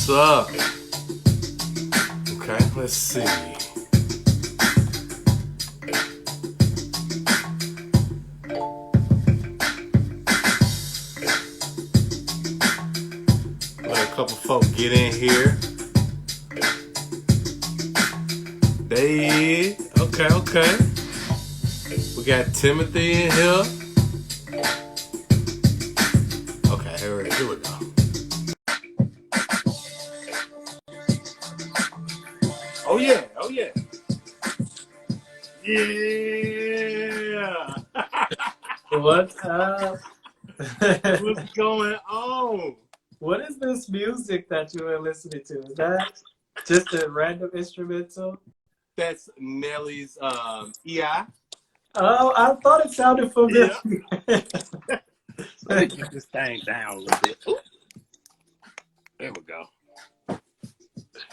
What's up? Okay, let's see. Let a couple folk get in here. Okay. We got Timothy in here. Okay, here we go. Oh yeah. Yeah. What's up? What's going on? What is this music that you were listening to? Is that just a random instrumental? That's Nelly's EI. Oh, I thought it sounded familiar. Yeah. Let me get this thing down a little bit. Ooh. There we go.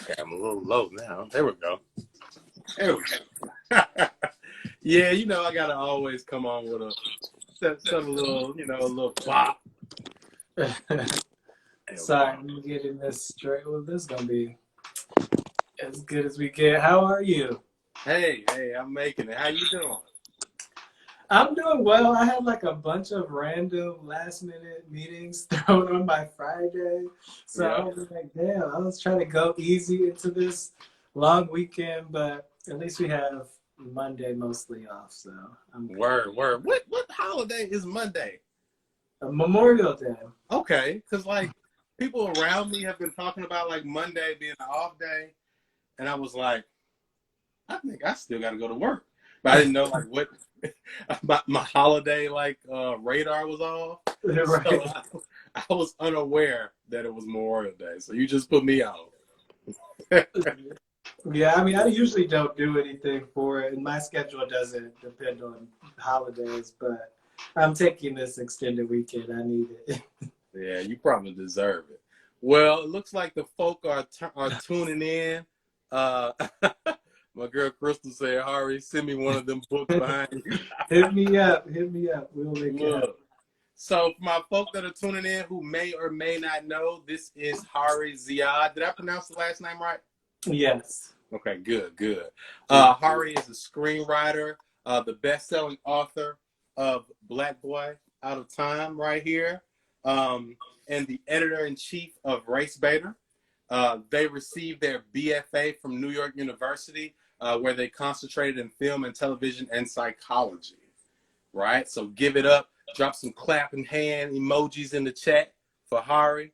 Okay, I'm a little low now. There we go. Yeah, you know I gotta always come on with some little, a little bop. Sorry, I'm getting this straight. Well, this is gonna be as good as we get. How are you? Hey, I'm making it. How you doing? I'm doing well. I had like a bunch of random last minute meetings thrown on my Friday. So I was like, damn, I was trying to go easy into this long weekend, but at least we have Monday mostly off. So I'm good. Word. What holiday is Monday? Memorial Day. Okay, because like people around me have been talking about like Monday being an off day, and I was like, I think I still got to go to work, but I didn't know like what my holiday radar was off. Right. So I was unaware that it was Memorial Day. So you just put me on. Yeah, I mean, I usually don't do anything for it, and my schedule doesn't depend on holidays, but I'm taking this extended weekend. I need it. Yeah, you probably deserve it. Well, it looks like the folk are tuning in. My girl Crystal said, Hari, send me one of them books behind you. Hit me up. We'll make it happen. So for my folk that are tuning in who may or may not know, this is Hari Ziyad. Did I pronounce the last name right? Yes. Okay, good. Hari is a screenwriter, the best-selling author of Black Boy Out of Time right here, and the editor-in-chief of Race Baiter. They received their BFA from New York University, where they concentrated in film and television and psychology, right? So give it up. Drop some clapping hand emojis in the chat for Hari.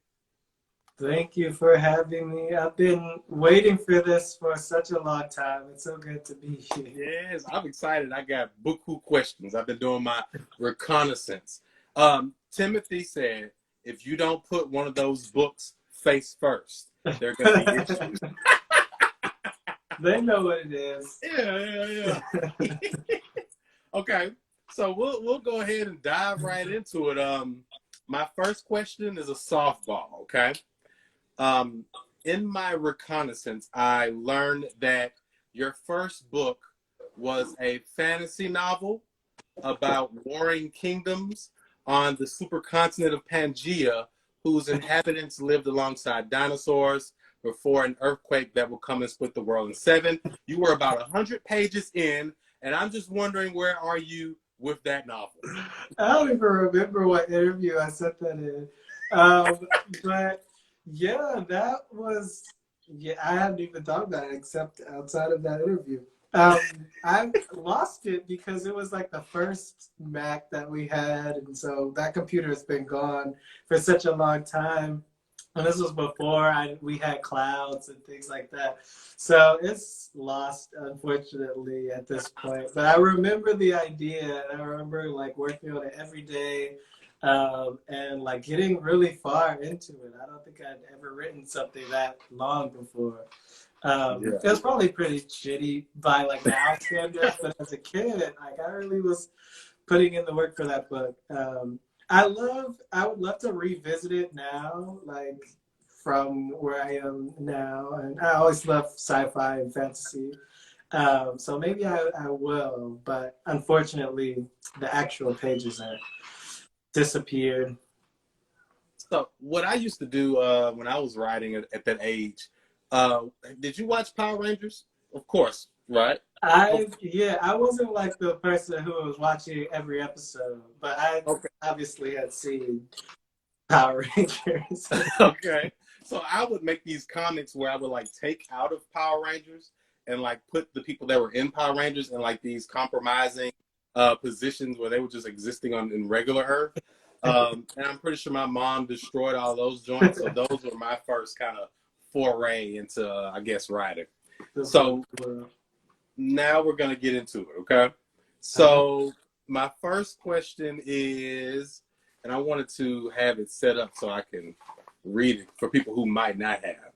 Thank you for having me. I've been waiting for this for such a long time. It's so good to be here. Yes, I'm excited. I got beaucoup questions. I've been doing my reconnaissance. Timothy said, if you don't put one of those books face first, they're going to be issues. They know what it is. Yeah. Okay, so we'll go ahead and dive right into it. My first question is a softball, okay? In my reconnaissance, I learned that your first book was a fantasy novel about warring kingdoms on the supercontinent of Pangea, whose inhabitants lived alongside dinosaurs before an earthquake that will come and split the world in 7. You were about 100 pages in, and I'm just wondering, where are you with that novel? I don't even remember what interview I sent that in. But yeah, I hadn't even thought about it except outside of that interview. I lost it because it was like the first Mac that we had, and so that computer has been gone for such a long time. And this was before we had clouds and things like that. So it's lost, unfortunately, at this point. But I remember the idea, and I remember like working on it every day, and like getting really far into it. I don't think I'd ever written something that long before. It was probably pretty shitty by like now standards, but as a kid, like I really was putting in the work for that book. I would love to revisit it now, like from where I am now. And I always love sci-fi and fantasy. So maybe I will, but unfortunately the actual pages are disappeared. So what I used to do when I was writing at that age, did you watch Power Rangers? Of course, right? I wasn't like the person who was watching every episode, but I Okay. obviously had seen Power Rangers. Okay. So I would make these comics where I would like take out of Power Rangers and like put the people that were in Power Rangers in like these compromising positions where they were just existing on in regular Earth. And I'm pretty sure my mom destroyed all those joints. So those were my first kind of foray into, I guess, writing. So now we're gonna get into it, okay? So my first question is, and I wanted to have it set up so I can read it for people who might not have.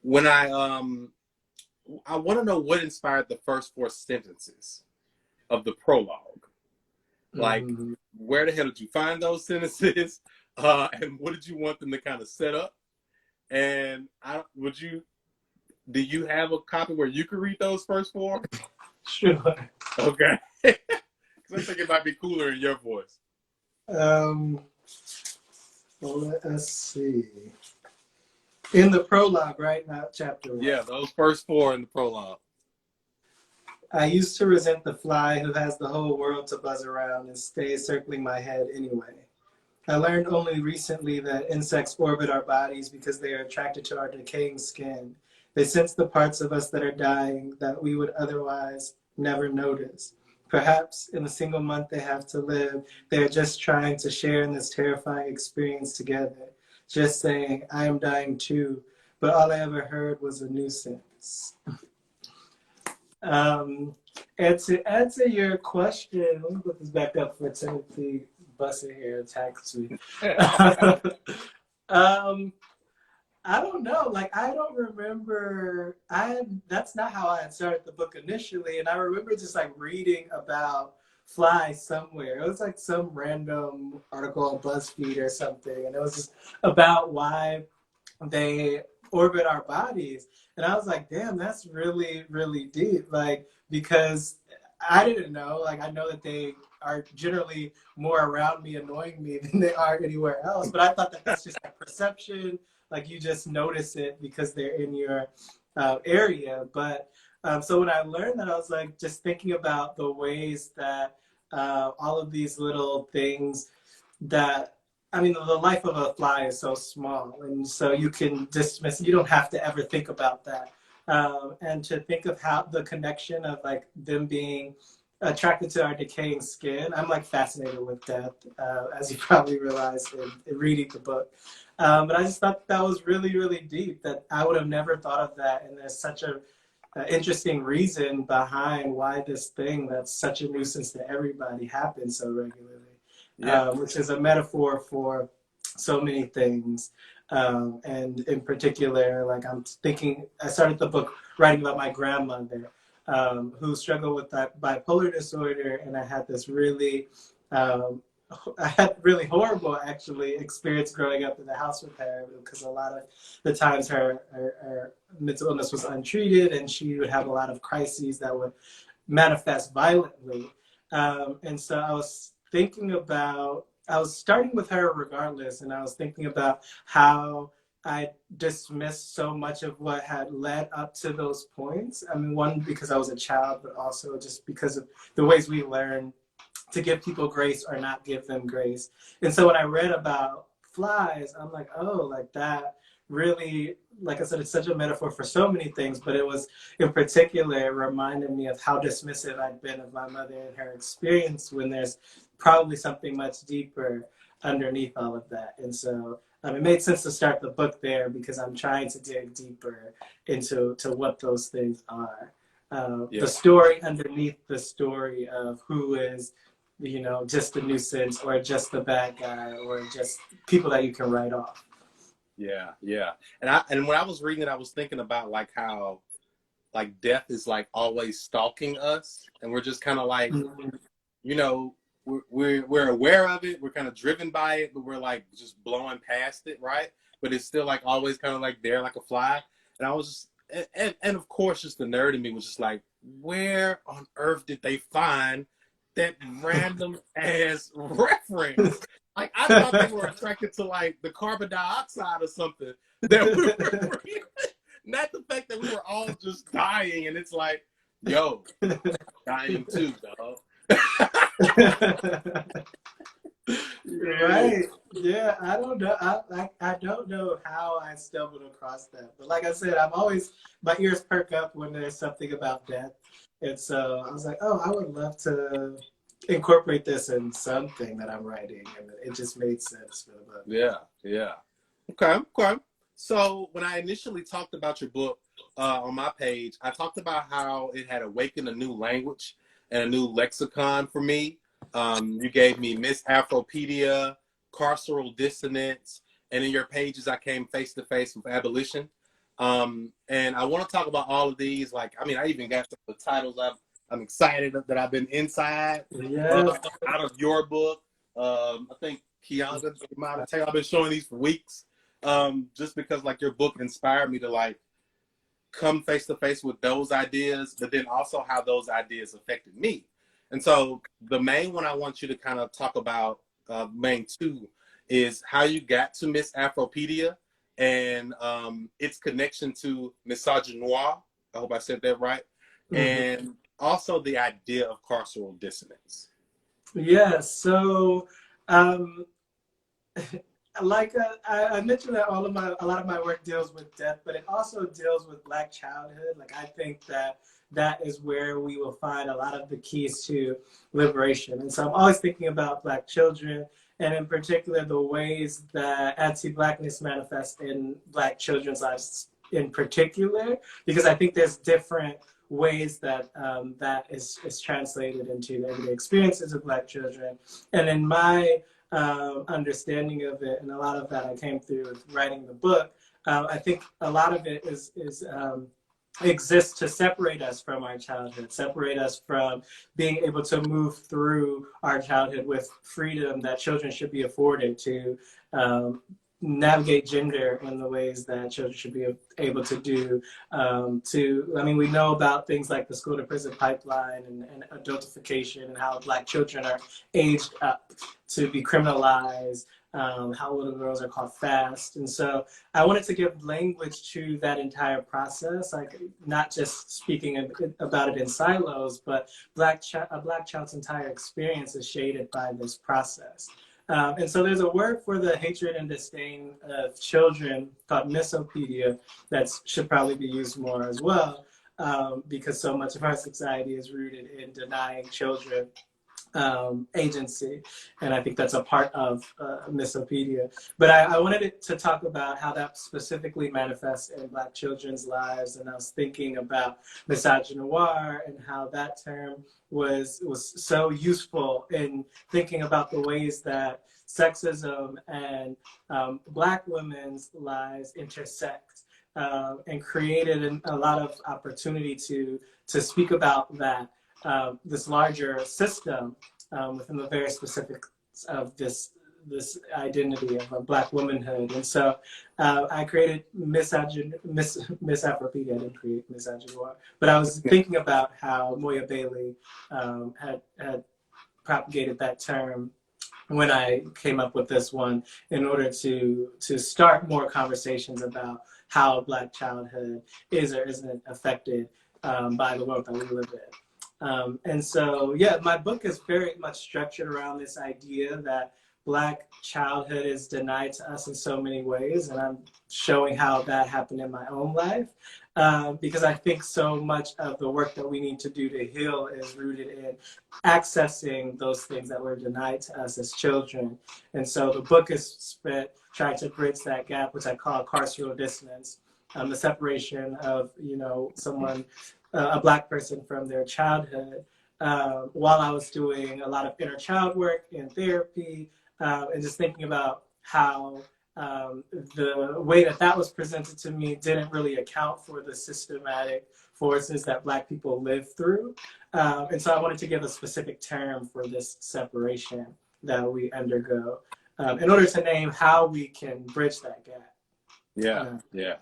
When I want to know what inspired the first four sentences of the prologue. Like, where the hell did you find those sentences? And what did you want them to kind of set up? And do you have a copy where you could read those first four? Sure. Okay. Because I think it might be cooler in your voice. Well, let us see. In the prologue, right? Not chapter 1. Yeah, those first four in the prologue. I used to resent the fly who has the whole world to buzz around and stays circling my head anyway. I learned only recently that insects orbit our bodies because they are attracted to our decaying skin. They sense the parts of us that are dying that we would otherwise never notice. Perhaps in the single month they have to live, they are just trying to share in this terrifying experience together. Just saying, I am dying too, but all I ever heard was a nuisance. And to answer your question, let me put this back up for Timothy Bussett here attacks me. I don't know. Like, I don't remember. That's not how I had started the book initially. And I remember just like reading about flies somewhere. It was like some random article on BuzzFeed or something. And it was just about why they orbit our bodies. And I was like, damn, that's really, really deep. Like, because I didn't know. Like, I know that they are generally more around me, annoying me than they are anywhere else. But I thought that that's just like perception. Like, you just notice it because they're in your area. But so when I learned that, I was like just thinking about the ways that all of these little things that, I mean, the life of a fly is so small. And so you can dismiss, you don't have to ever think about that. And to think of how the connection of like them being attracted to our decaying skin. I'm like fascinated with death, as you probably realized in reading the book. But I just thought that was really, really deep, that I would have never thought of that. And there's such a interesting reason behind why this thing that's such a nuisance to everybody happens so regularly, which is a metaphor for so many things. And in particular, like I'm thinking, I started the book writing about my grandmother, who struggled with that bipolar disorder, and I had this really horrible actually experience growing up in the house with her, because a lot of the times her mental illness was untreated and she would have a lot of crises that would manifest violently. And so I was starting with her regardless, and I was thinking about how I dismissed so much of what had led up to those points. I mean, one, because I was a child, but also just because of the ways we learn to give people grace or not give them grace. And so when I read about flies, I'm like, oh, like that really, like I said, it's such a metaphor for so many things, but it was in particular, it reminded me of how dismissive I'd been of my mother and her experience, when there's probably something much deeper underneath all of that. And so it made sense to start the book there, because I'm trying to dig deeper into what those things are. The story underneath the story of who is, just a nuisance, or just the bad guy, or just people that you can write off. Yeah. And when I was reading it, I was thinking about like how like death is like always stalking us, and we're just kind of like, we're aware of it, we're kind of driven by it, but we're like just blowing past it, right? But it's still like always kind of like there, like a fly. And I was just, and of course, just the nerd in me was just like, where on earth did they find that random ass reference? Like, I thought they were attracted to like the carbon dioxide or something that we were breathing. Not the fact that we were all just dying, and it's like, yo, dying too, dog. Right. Yeah, I don't know. I don't know how I stumbled across that. But like I said, I'm always, my ears perk up when there's something about death. And so I was like, oh, I would love to incorporate this in something that I'm writing. And it just made sense for the book. Yeah, yeah. Okay, okay. So when I initially talked about your book on my page, I talked about how it had awakened a new language and a new lexicon for me. You gave me Miss Afropedia, carceral dissonance, and in your pages, I came face to face with abolition. And I want to talk about all of these. Like, I mean, I even got some of the titles I'm excited that I've been inside out of your book. I think Kiana, I've been showing these for weeks. Just because like your book inspired me to like come face to face with those ideas, but then also how those ideas affected me. And so the main one I want you to kind of talk about, main two, is how you got to Miss Afropedia and its connection to misogynoir. I hope I said that right. Mm-hmm. And also the idea of carceral dissonance. Yeah, so like I mentioned that a lot of my work deals with death, but it also deals with Black childhood. Like, I think that is where we will find a lot of the keys to liberation. And so I'm always thinking about Black children, and in particular the ways that anti-Blackness manifests in Black children's lives in particular, because I think there's different ways that that is translated into the everyday experiences of Black children. And in my understanding of it, and a lot of that I came through with writing the book, I think a lot of it exists to separate us from our childhood, separate us from being able to move through our childhood with freedom that children should be afforded to navigate gender in the ways that children should be able to do. I mean, we know about things like the school to prison pipeline and adultification, and how Black children are aged up to be criminalized, how little girls are caught fast. And so I wanted to give language to that entire process, like not just speaking about it in silos, but a Black child's entire experience is shaded by this process. And so there's a word for the hatred and disdain of children called misopedia that should probably be used more as well, because so much of our society is rooted in denying children agency. And I think that's a part of misopedia. But I wanted to talk about how that specifically manifests in Black children's lives. And I was thinking about misogynoir and how that term was so useful in thinking about the ways that sexism and Black women's lives intersect, and created a lot of opportunity to speak about that. This larger system within the very specifics of this identity of a Black womanhood. And so I created Miss Afropedia. I didn't create misogynoir, but I was thinking about how Moya Bailey had propagated that term when I came up with this one, in order to start more conversations about how Black childhood is or isn't affected by the world that we live in. And so, yeah, my book is very much structured around this idea that Black childhood is denied to us in so many ways. And I'm showing how that happened in my own life, because I think so much of the work that we need to do to heal is rooted in accessing those things that were denied to us as children. And so the book is spent trying to bridge that gap, which I call carceral dissonance, the separation of, someone, a Black person from their childhood, while I was doing a lot of inner child work in therapy, and just thinking about how the way that was presented to me didn't really account for the systematic forces that Black people live through. And so I wanted to give a specific term for this separation that we undergo, in order to name how we can bridge that gap. Yeah.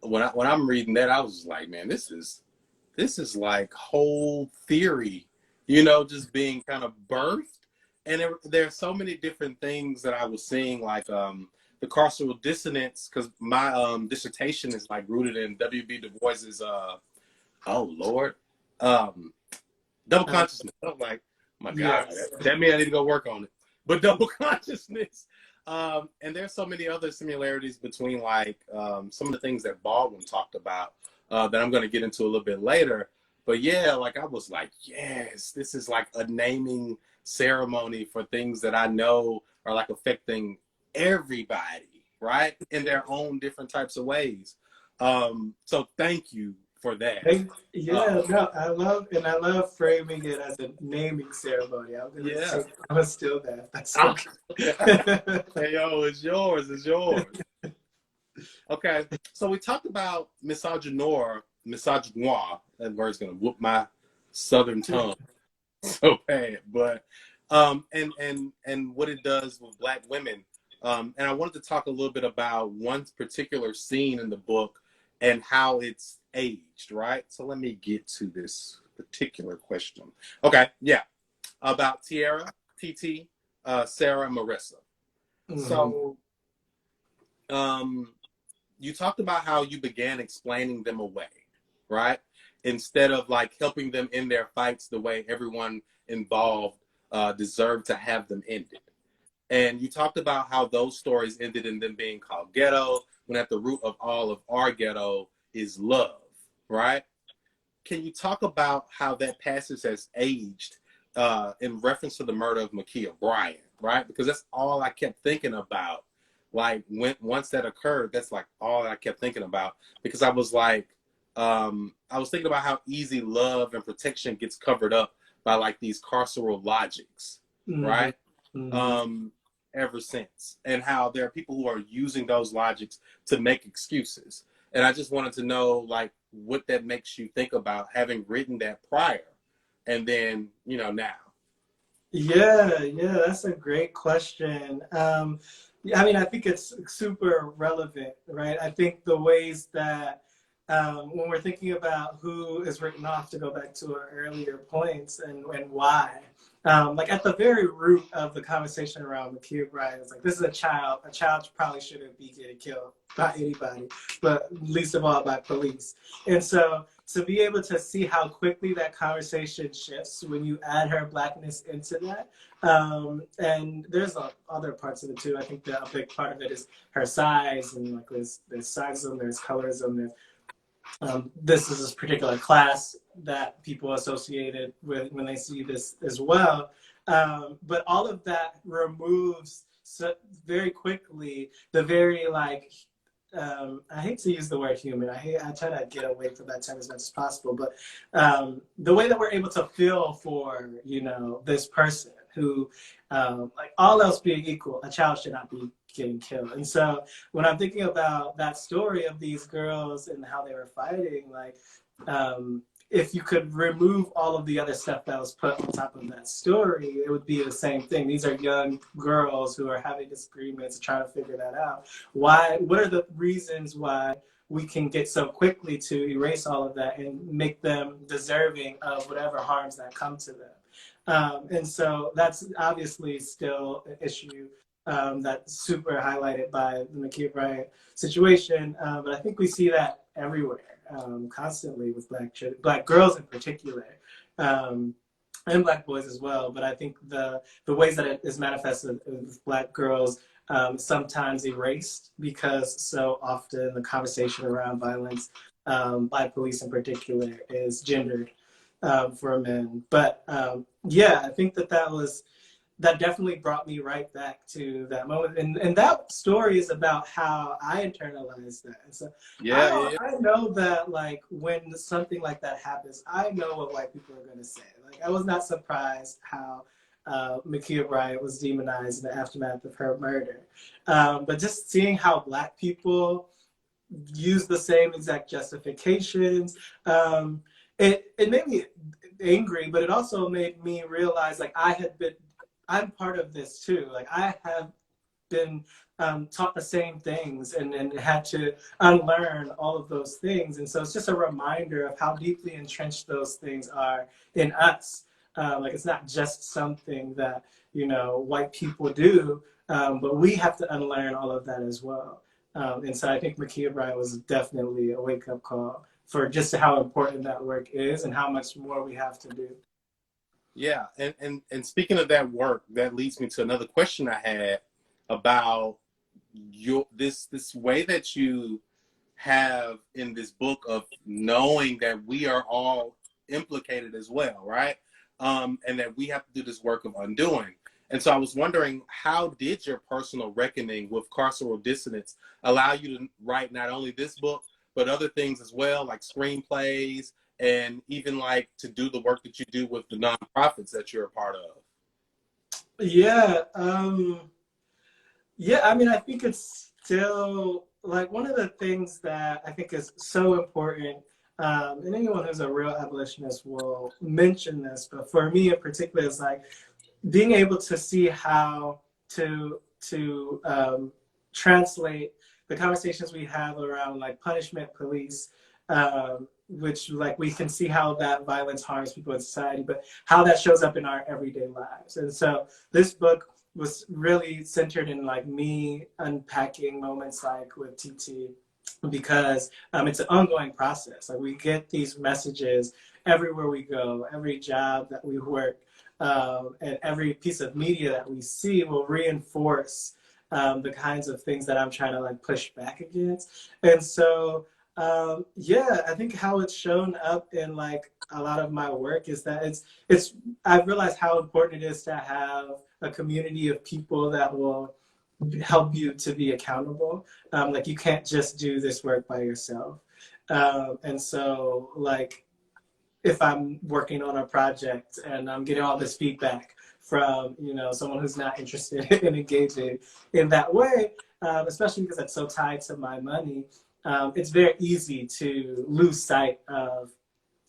When I'm reading that, I was just like, man, this is like whole theory, just being kind of birthed. and there are so many different things that I was seeing, like the carceral dissonance, because my dissertation is like rooted in W.B. Du Bois's oh Lord, double consciousness. I'm like, my God, Yes. that means I need to go work on it. But double consciousness, and there's so many other similarities between like some of the things that Baldwin talked about that I'm going to get into a little bit later. But yeah, like I was like, yes, this is like a naming ceremony for things that I know are like affecting everybody, right, in their own different types of ways. So thank you for that. Yeah, no, I love framing it as a naming ceremony. Yeah. I'm gonna steal that. That's Ah. okay. Hey, yo, it's yours. It's yours. Okay. So we talked about misogynoir. That word's gonna whoop my southern tongue so bad. But and what it does with Black women. And I wanted to talk a little bit about one particular scene in the book and how it's aged, right? So let me get to this particular question. Okay, yeah. About Tierra, TT, Sarah, and Marissa. Mm-hmm. So you talked about how you began explaining them away, right? Instead of like helping them in their fights the way everyone involved deserved to have them ended. And you talked about how those stories ended in them being called ghetto, when at the root of all of our ghetto is love, right? Can you talk about how that passage has aged in reference to the murder of Ma'Khia Bryant, right? Because that's all I kept thinking about. Like once that occurred, that's like all I kept thinking about, because I was like, I was thinking about how easy love and protection gets covered up by like these carceral logics, mm-hmm. right? Mm-hmm. Ever since, and how there are people who are using those logics to make excuses. And I just wanted to know like what that makes you think about having written that prior and then, you know, now. Yeah, that's a great question. I mean, I think it's super relevant, right? I think the ways that when we're thinking about who is written off, to go back to our earlier points and why, like at the very root of the conversation around Ma'Khia Bryant, it's like, this is a child probably shouldn't be getting killed by anybody, but least of all by police. And so to be able to see how quickly that conversation shifts when you add her Blackness into that, and there's other parts of it too. I think that a big part of it is her size, and like there's sizeism, there's colorism, there's this is this particular class that people associated with when they see this as well. But all of that removes very quickly the very like, I hate to use the word human. I try to get away from that term as much as possible. But the way that we're able to feel for, you know, this person who, like all else being equal, a child should not be getting killed. And so when I'm thinking about that story of these girls and how they were fighting, like if you could remove all of the other stuff that was put on top of that story, it would be the same thing. These are young girls who are having disagreements and trying to figure that out. Why? What are the reasons why we can get so quickly to erase all of that and make them deserving of whatever harms that come to them? And so that's obviously still an issue that's super highlighted by the Ma'Khia Bryant situation. But I think we see that everywhere, constantly with Black girls in particular, and Black boys as well. But I think the ways that it is manifested with Black girls sometimes erased because so often the conversation around violence by police in particular is gendered for men. But yeah, I think that definitely brought me right back to that moment. And that story is about how I internalized that. And so I know that like when something like that happens, I know what white people are going to say. Like I was not surprised how Ma'Khia Bryant was demonized in the aftermath of her murder. But just seeing how Black people use the same exact justifications, it made me angry, but it also made me realize like I'm part of this too. Like I have been taught the same things and had to unlearn all of those things. And so it's just a reminder of how deeply entrenched those things are in us. Like it's not just something that, you know, white people do, but we have to unlearn all of that as well. And so I think Ma'Khia Bryant was definitely a wake-up call for just how important that work is and how much more we have to do. Yeah, and speaking of that work, that leads me to another question I had about your this way that you have in this book of knowing that we are all implicated as well, right? And that we have to do this work of undoing. And so I was wondering, how did your personal reckoning with carceral dissonance allow you to write not only this book, but other things as well, like screenplays, and even like to do the work that you do with the nonprofits that you're a part of? Yeah, yeah. I mean, I think it's still like one of the things that I think is so important. And anyone who's a real abolitionist will mention this, but for me in particular, it's like being able to see how to translate the conversations we have around like punishment, police, which like we can see how that violence harms people in society, but how that shows up in our everyday lives. And so this book was really centered in like me unpacking moments like with TT, because it's an ongoing process. Like we get these messages everywhere we go, every job that we work, and every piece of media that we see will reinforce the kinds of things that I'm trying to like push back against. And so, yeah, I think how it's shown up in like a lot of my work is that I've realized how important it is to have a community of people that will help you to be accountable. Like you can't just do this work by yourself. And so like if I'm working on a project and I'm getting all this feedback from, you know, someone who's not interested in engaging in that way, especially because that's so tied to my money, it's very easy to lose sight of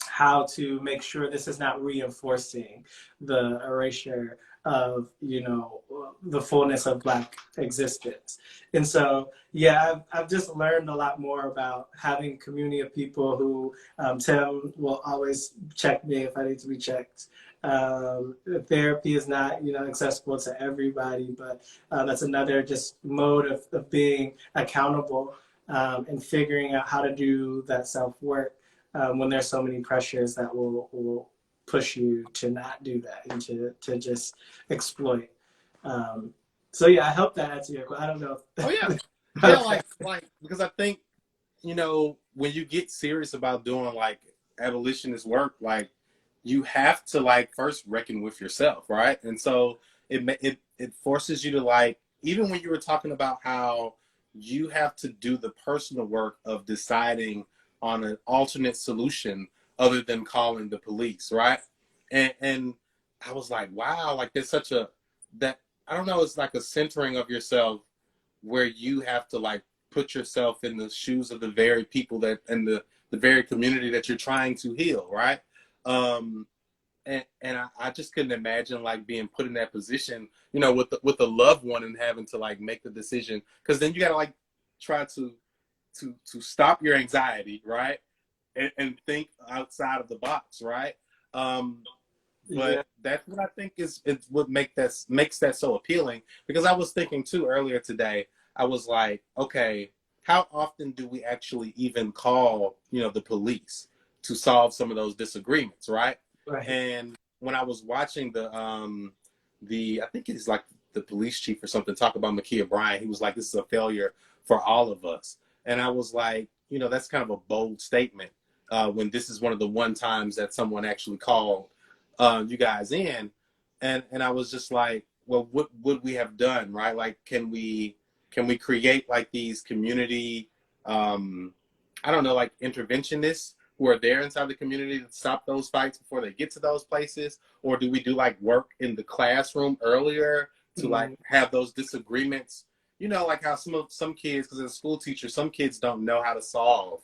how to make sure this is not reinforcing the erasure of, you know, the fullness of Black existence. And so, yeah, I've just learned a lot more about having a community of people who, Tim will always check me if I need to be checked. Therapy is not, you know, accessible to everybody, but that's another just mode of being accountable, and figuring out how to do that self-work when there's so many pressures that will push you to not do that and to just exploit. So yeah, I hope that answers your question. I don't know. Oh yeah, yeah, like because I think, you know, when you get serious about doing like abolitionist work, like you have to like first reckon with yourself, right? And so it forces you to like, even when you were talking about how you have to do the personal work of deciding on an alternate solution other than calling the police, right? And I was like, wow, like there's such a that I don't know, it's like a centering of yourself where you have to like put yourself in the shoes of the very people that and the very community that you're trying to heal, right? Um, and I just couldn't imagine like being put in that position, you know, with a loved one and having to like make the decision, because then you gotta like try to stop your anxiety, right? And think outside of the box, right? Yeah. But that's what I think is what makes that so appealing. Because I was thinking too earlier today, I was like, okay, how often do we actually even call, you know, the police to solve some of those disagreements, right? Right. And when I was watching the I think it's like the police chief or something talk about Ma'Khia Bryant, he was like, this is a failure for all of us. And I was like, you know, that's kind of a bold statement when this is one of the one times that someone actually called you guys in. And I was just like, well, what would we have done, right? Like, can we create like these community, I don't know, like interventionists who are there inside the community to stop those fights before they get to those places? Or do we do like work in the classroom earlier to like have those disagreements? You know, like how some kids, because as a school teacher, some kids don't know how to solve,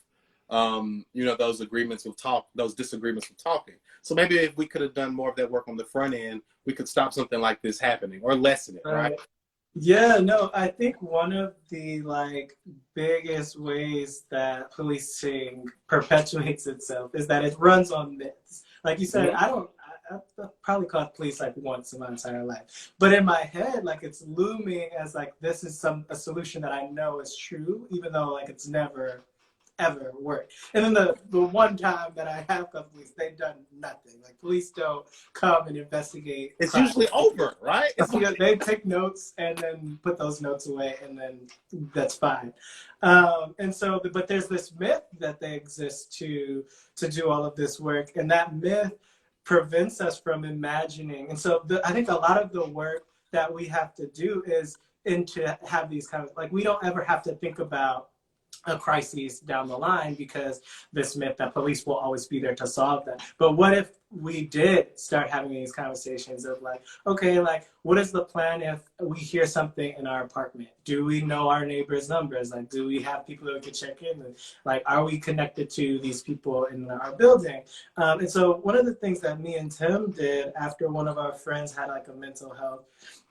you know, those disagreements with talking. So maybe if we could have done more of that work on the front end, we could stop something like this happening or lessen it, right? Yeah, no, I think one of the like biggest ways that policing perpetuates itself is that it runs on myths. Like you said, Mm-hmm. I've probably called police like once in my entire life. But in my head, like it's looming as like this is a solution that I know is true, even though like it's never ever worked. And then the one time that I have called police, they've done nothing. Like police don't come and investigate. It's crime. usually over, right? It's like, They take notes and then put those notes away, and then that's fine. And so, but there's this myth that they exist to do all of this work, and that myth prevents us from imagining. And so, I think a lot of the work that we have to do is to have these kind of like we don't ever have to think about a crisis down the line because this myth that police will always be there to solve that. But what if we did start having these conversations of like, okay, like what is the plan if we hear something in our apartment? Do we know our neighbors' numbers? Like, do we have people that we can check in? And, like, are we connected to these people in our building? And so one of the things that me and Tim did after one of our friends had like a mental health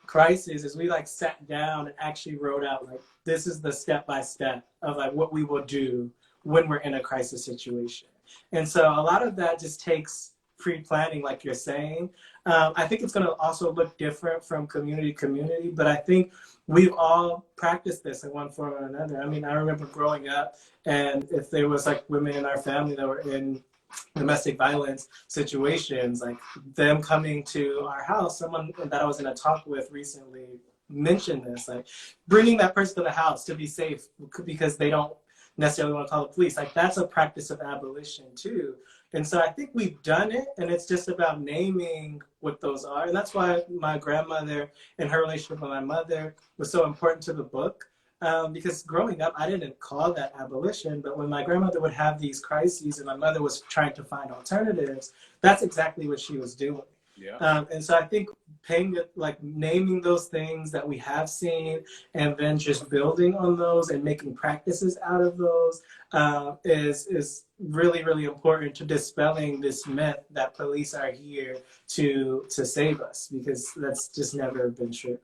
crisis is we like sat down and actually wrote out like this is the step-by-step of like what we will do when we're in a crisis situation. And so a lot of that just takes pre-planning, like you're saying. I think it's going to also look different from community to community, but I think we've all practiced this in one form or another. I mean, I remember growing up, and if there was like women in our family that were in domestic violence situations, like them coming to our house, someone that I was in a talk with recently mentioned this, like bringing that person to the house to be safe because they don't necessarily want to call the police. Like that's a practice of abolition too. And so I think we've done it, and it's just about naming what those are. And that's why my grandmother and her relationship with my mother was so important to the book. Because growing up, I didn't call that abolition, but when my grandmother would have these crises and my mother was trying to find alternatives, that's exactly what she was doing. yeah. And so I think like naming those things that we have seen and then just building on those and making practices out of those is really, really important to dispelling this myth that police are here to save us, because that's just never been true.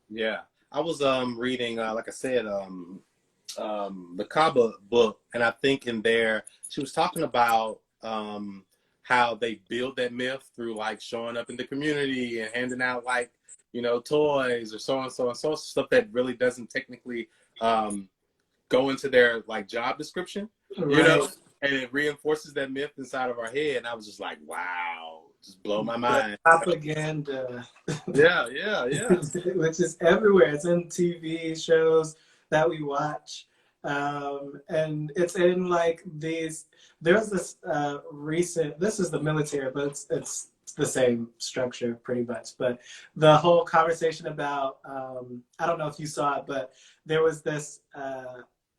Yeah. I was reading, like I said, the Kaba book, and I think in there she was talking about how they build that myth through like showing up in the community and handing out like, you know, toys or so and so and so, stuff that really doesn't technically go into their like job description, Right. You know, and it reinforces that myth inside of our head. And I was just like, wow, just blow my mind. Propaganda. Yeah. Which is everywhere. It's in TV shows that we watch. And it's in like these, there's this this is the military, but it's the same structure pretty much. But the whole conversation about, I don't know if you saw it, but there was this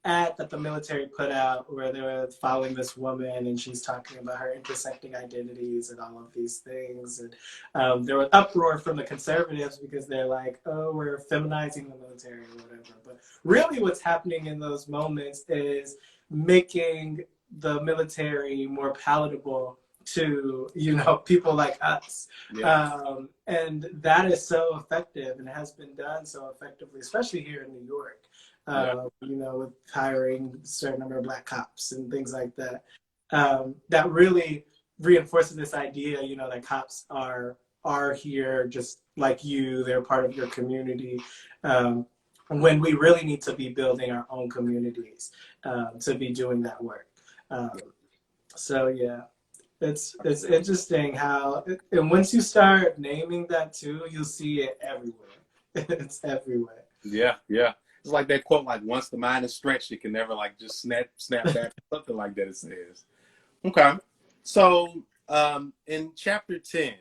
ad that the military put out where they were following this woman, and she's talking about her intersecting identities and all of these things. And there was uproar from the conservatives because they're like, oh, we're feminizing the military or whatever. But really what's happening in those moments is making the military more palatable to, you know, people like us. Yeah. And that is so effective and has been done so effectively, especially here in New York. You know, with hiring a certain number of Black cops and things like that. That really reinforces this idea, you know, that cops are here just like you, they're part of your community, when we really need to be building our own communities to be doing that work. So yeah, it's interesting how, and once you start naming that too, you'll see it everywhere. It's everywhere. Yeah. It's like that quote, like once the mind is stretched, it can never like just snap back, something like that it says. Okay. So in chapter 10,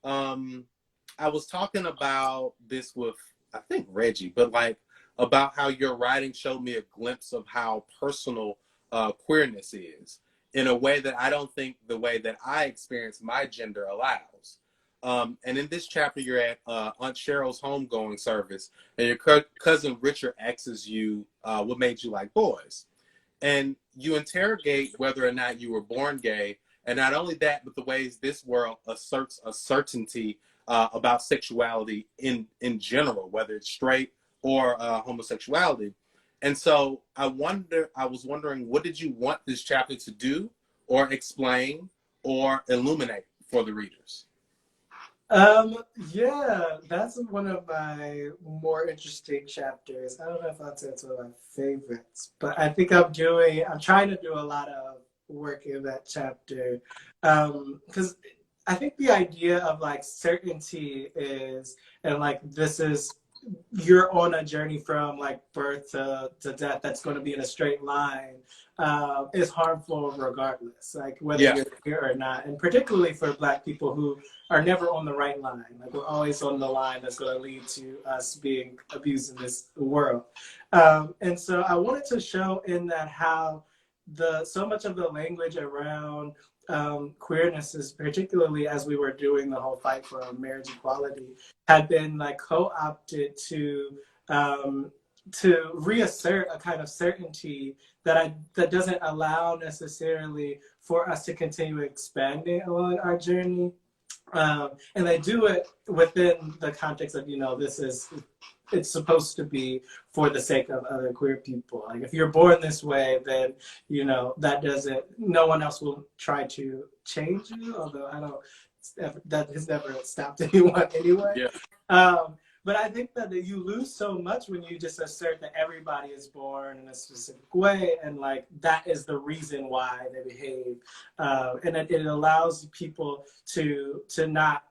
I was talking about this with, I think, Reggie, but like about how your writing showed me a glimpse of how personal queerness is in a way that I don't think the way that I experience my gender allows. And in this chapter, you're at Aunt Cheryl's homegoing service, and your cousin Richard asks you what made you like boys. And you interrogate whether or not you were born gay, and not only that, but the ways this world asserts a certainty about sexuality in general, whether it's straight or homosexuality. And so I was wondering, what did you want this chapter to do or explain or illuminate for the readers? Um, yeah, that's one of my more interesting chapters. I don't know if I'd say it's one of my favorites, but I think I'm trying to do a lot of work in that chapter. Because I think the idea of like certainty is, and like this is, you're on a journey from like birth to death that's going to be in a straight line, is harmful regardless, like whether Yeah. you're here or not. And particularly for Black people who are never on the right line. Like we're always on the line that's going to lead to us being abused in this world. And so I wanted to show in that how so much of the language around queerness is, particularly as we were doing the whole fight for marriage equality, had been like co-opted to reassert a kind of certainty that doesn't allow necessarily for us to continue expanding along our journey. And they do it within the context of, it's supposed to be for the sake of other queer people. Like if you're born this way, then, no one else will try to change you, although that has never stopped anyone anyway. Yeah. But I think that you lose so much when you just assert that everybody is born in a specific way, and like that is the reason why they behave, and it allows people to not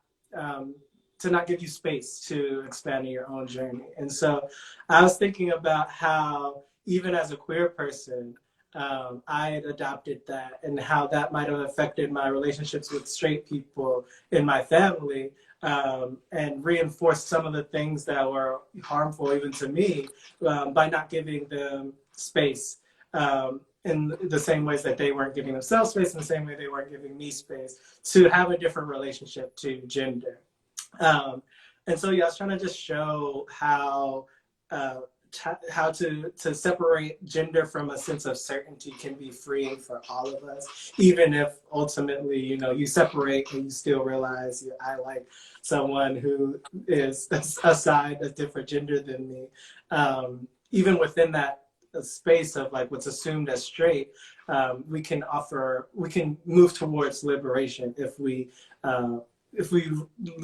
give you space to expand your own journey. And so I was thinking about how even as a queer person, I had adopted that, and how that might have affected my relationships with straight people in my family. And reinforced some of the things that were harmful even to me, by not giving them space, in the same ways that they weren't giving themselves space, in the same way they weren't giving me space to have a different relationship to gender. And so, yeah, I was trying to just show how to separate gender from a sense of certainty can be freeing for all of us, even if ultimately, you separate and you still realize I like someone who is assigned a different gender than me. Even within that space of like what's assumed as straight, we can move towards liberation if we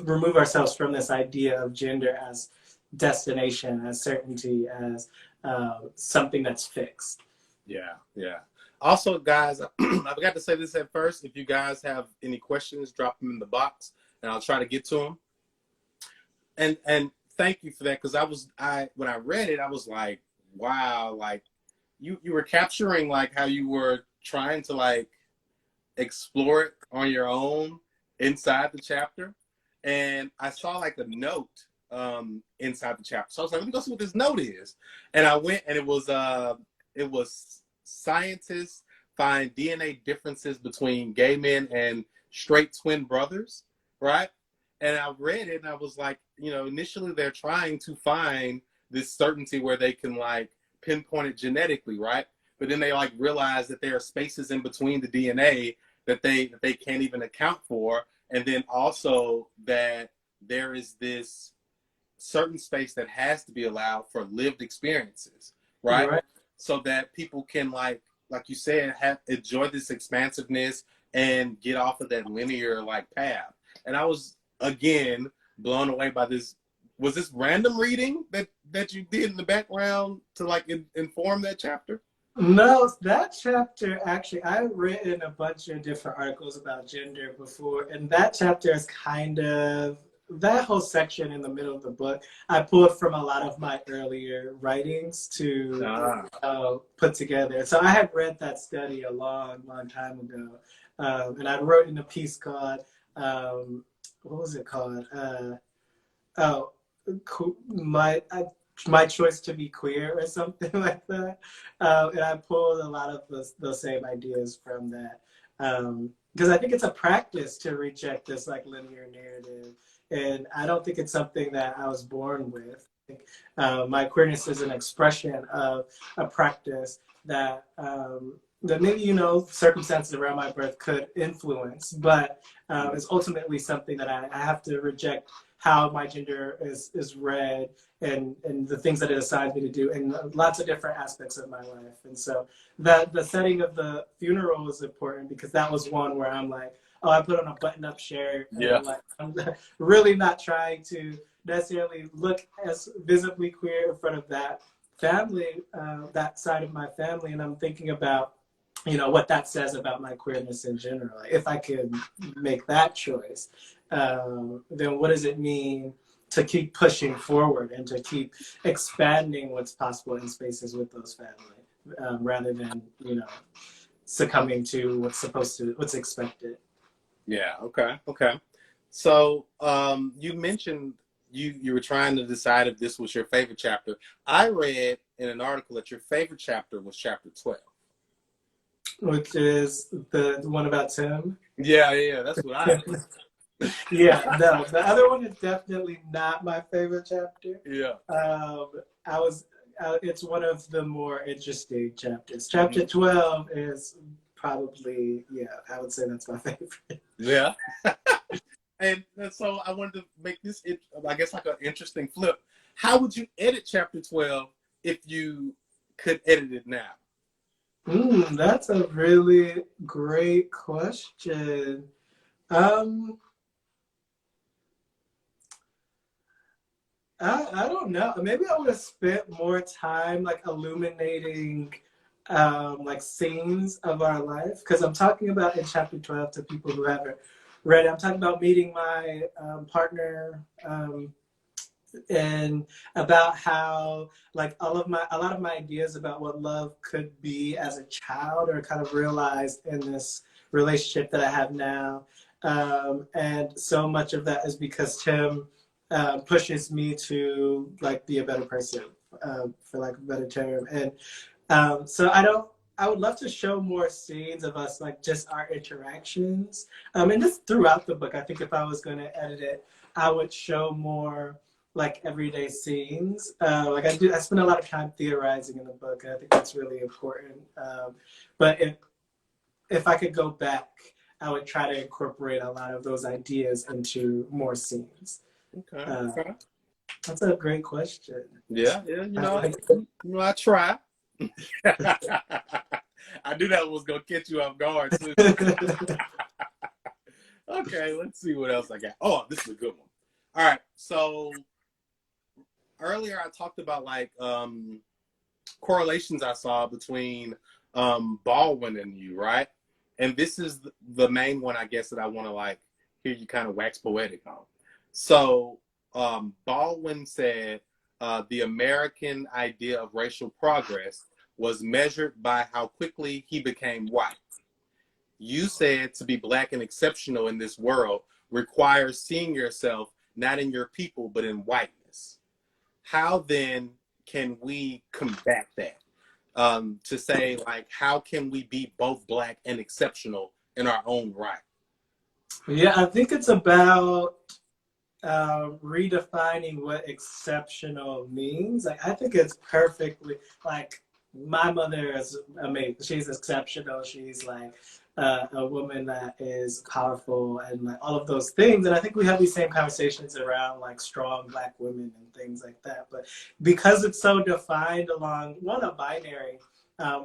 remove ourselves from this idea of gender as destination, as certainty, as something that's fixed. Yeah, yeah. Also, guys, I forgot to say this at first. If you guys have any questions, drop them in the box, and I'll try to get to them. And thank you for that, because when I read it, I was like, wow, like you were capturing like how you were trying to like explore it on your own inside the chapter, and I saw like a note inside the chapter. So I was like, let me go see what this note is. And I went, and it was scientists find DNA differences between gay men and straight twin brothers, right? And I read it, and I was like, initially they're trying to find this certainty where they can like pinpoint it genetically, right? But then they like realize that there are spaces in between the DNA that they can't even account for, and then also that there is this certain space that has to be allowed for lived experiences, right? Right. So that people can like you said, enjoy this expansiveness and get off of that linear like path. And I was again blown away by this. Was this random reading that you did in the background to like inform that chapter? No, that chapter, actually, I've written a bunch of different articles about gender before, and that chapter is kind of, that whole section in the middle of the book, I pulled from a lot of my earlier writings to put together. So I had read that study a long, long time ago, and I wrote in a piece called, what was it called? My choice to be queer, or something like that. And I pulled a lot of those same ideas from that. Because I think it's a practice to reject this like linear narrative. And I don't think it's something that I was born with. I think, my queerness is an expression of a practice that maybe, circumstances around my birth could influence, but it's ultimately something that I have to reject how my gender is read, and the things that it assigns me to do in lots of different aspects of my life. And so the setting of the funeral was important because that was one where I'm like, oh, I put on a button-up shirt. Yeah. Like, I'm really not trying to necessarily look as visibly queer in front of that family, that side of my family. And I'm thinking about, what that says about my queerness in general. Like, if I could make that choice, then what does it mean to keep pushing forward and to keep expanding what's possible in spaces with those families, rather than, succumbing to what's expected. Yeah. Okay. Okay. So, you mentioned you were trying to decide if this was your favorite chapter. I read in an article that your favorite chapter was chapter 12. Which is the one about Tim. Yeah, yeah, that's what I heard. Yeah, no, the other one is definitely not my favorite chapter. Yeah. It's one of the more interesting chapters. Chapter 12 is probably, I would say that's my favorite. Yeah. and so I wanted to make this, I guess, like an interesting flip. How would you edit chapter 12 if you could edit it now? That's a really great question. I don't know. Maybe I would have spent more time like illuminating like scenes of our life, because I'm talking about in chapter 12 to people who haven't read it. I'm talking about meeting my partner, and about how like a lot of my ideas about what love could be as a child are kind of realized in this relationship that I have now. And so much of that is because Tim pushes me to like be a better person, for lack of a better term. And so I would love to show more scenes of us, like just our interactions, and just throughout the book. I think if I was going to edit it, I would show more like everyday scenes. Like I spend a lot of time theorizing in the book, and I think that's really important. But if I could go back, I would try to incorporate a lot of those ideas into more scenes. Okay. Okay. That's a great question. Yeah, yeah. I try. I knew that was gonna catch you off guard too. Okay, let's see what else I got. Oh, this is a good one. All right, so earlier I talked about like correlations I saw between Baldwin and you, right? And this is the main one, I guess, that I want to like hear you kind of wax poetic on. So Baldwin said the American idea of racial progress was measured by how quickly he became white. You said to be Black and exceptional in this world requires seeing yourself not in your people, but in whiteness. How then can we combat that? To say, like, how can we be both Black and exceptional in our own right? Yeah, I think it's about redefining what exceptional means. Like, I think it's perfectly, like, my mother is amazing. She's exceptional. She's like a woman that is powerful and like all of those things. And I think we have these same conversations around like strong Black women and things like that. But because it's so defined along a binary,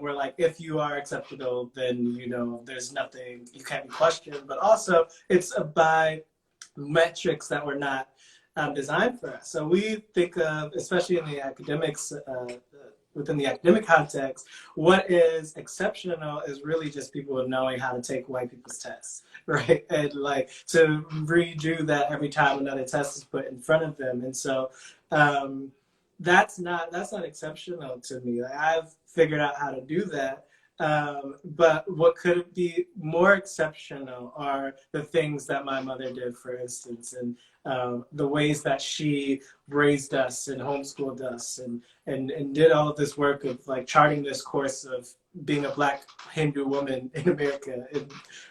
where like if you are exceptional, then there's nothing, you can't be questioned. But also it's by metrics that were not designed for us. So we think of, especially in the academics, within the academic context, what is exceptional is really just people knowing how to take white people's tests, right? And like to redo that every time another test is put in front of them. And so that's not exceptional to me. Like, I've figured out how to do that. But what could be more exceptional are the things that my mother did, for instance, and the ways that she raised us and homeschooled us and did all of this work of like charting this course of being a Black Hindu woman in America in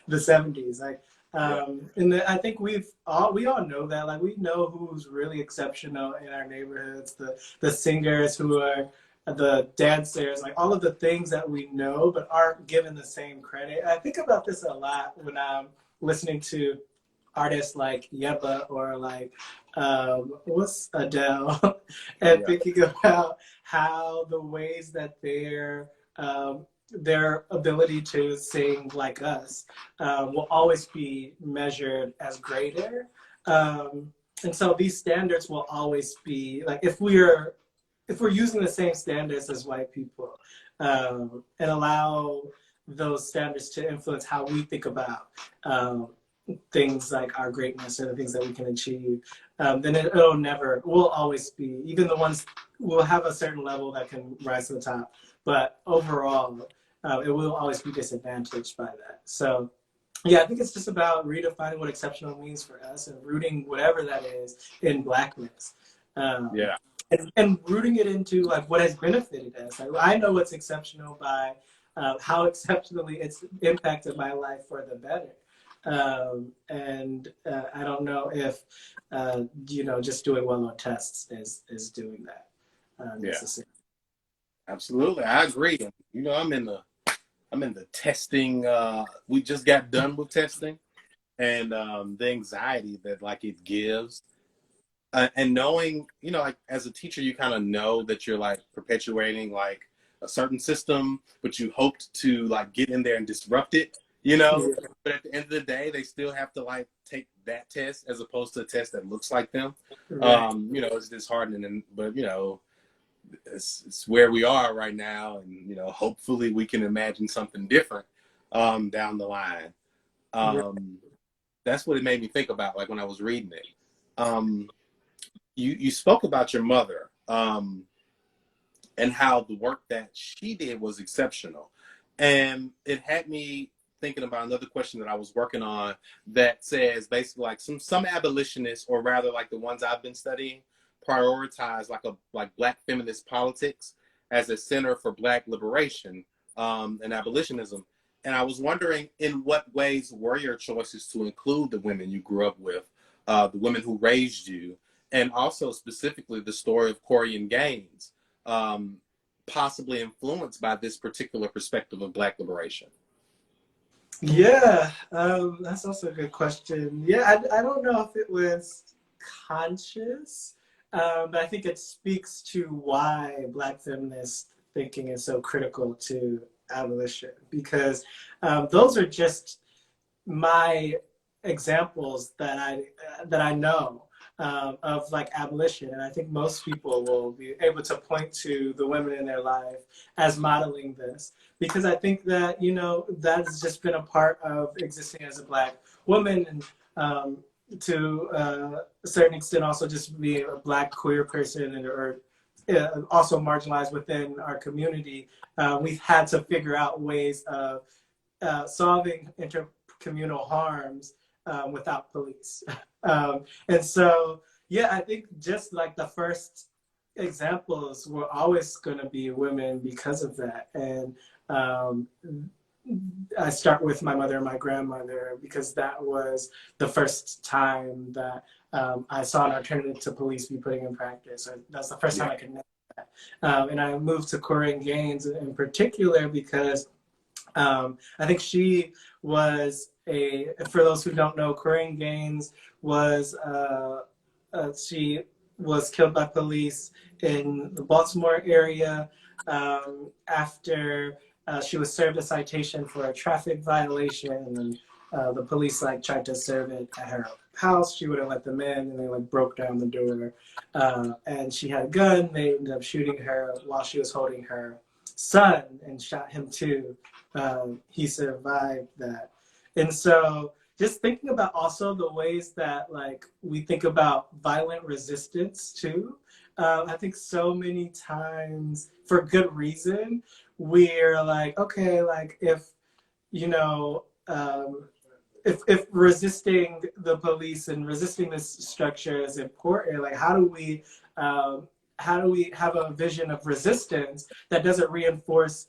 the 70s. Like, and I think we all know that. Like, we know who's really exceptional in our neighborhoods, the singers who are the dancers, like all of the things that we know but aren't given the same credit. I think about this a lot when I'm listening to artists like Yeba or like what's Adele, and thinking about how the ways that they're their ability to sing like us will always be measured as greater. And so these standards will always be like, if we're using the same standards as white people, and allow those standards to influence how we think about things like our greatness or the things that we can achieve, then we'll always be, even the ones will have a certain level that can rise to the top, but overall, it will always be disadvantaged by that. So yeah, I think it's just about redefining what exceptional means for us and rooting whatever that is in Blackness. Yeah. And rooting it into like what has benefited us. Like, I know what's exceptional by how exceptionally it's impacted my life for the better. I don't know if just doing well on tests is doing that necessarily. Absolutely, I agree. You know, I'm in the testing. We just got done with testing, and the anxiety that like it gives, and knowing, you know, like as a teacher, you kind of know that you're like perpetuating like a certain system, but you hoped to like get in there and disrupt it, you know. Yeah. But at the end of the day, they still have to like take that test as opposed to a test that looks like them. Right. You know, it's disheartening, but you know, it's where we are right now, and you know, hopefully we can imagine something different down the line. That's what it made me think about, like when I was reading it. You spoke about your mother and how the work that she did was exceptional, and it had me thinking about another question that I was working on that says basically like some abolitionists, or rather like the ones I've been studying, prioritize like Black feminist politics as a center for Black liberation and abolitionism. And I was wondering, in what ways were your choices to include the women you grew up with, the women who raised you, and also specifically the story of Corian Gaines, possibly influenced by this particular perspective of Black liberation? Yeah, that's also a good question. Yeah, I don't know if it was conscious, but I think it speaks to why Black feminist thinking is so critical to abolition, because those are just my examples that I know of like abolition, and I think most people will be able to point to the women in their life as modeling this, because I think that that has just been a part of existing as a Black woman, and to a certain extent also just being a Black queer person, and or also marginalized within our community. We've had to figure out ways of solving intercommunal harms without police. And so, yeah, I think just like the first examples were always going to be women because of that. And I start with my mother and my grandmother, because that was the first time that I saw an alternative to police be putting in practice. That's the first time I could know that. And I moved to Corian Gaines in particular because I think she was for those who don't know, Corian Gaines was, she was killed by police in the Baltimore area after she was served a citation for a traffic violation, and the police tried to serve it at her house. She wouldn't let them in, and they broke down the door. And she had a gun. They ended up shooting her while she was holding her son and shot him too. He survived that. And so just thinking about also the ways that we think about violent resistance too. I think so many times, for good reason, we're like, okay, if if resisting the police and resisting this structure is important, how do we have a vision of resistance that doesn't reinforce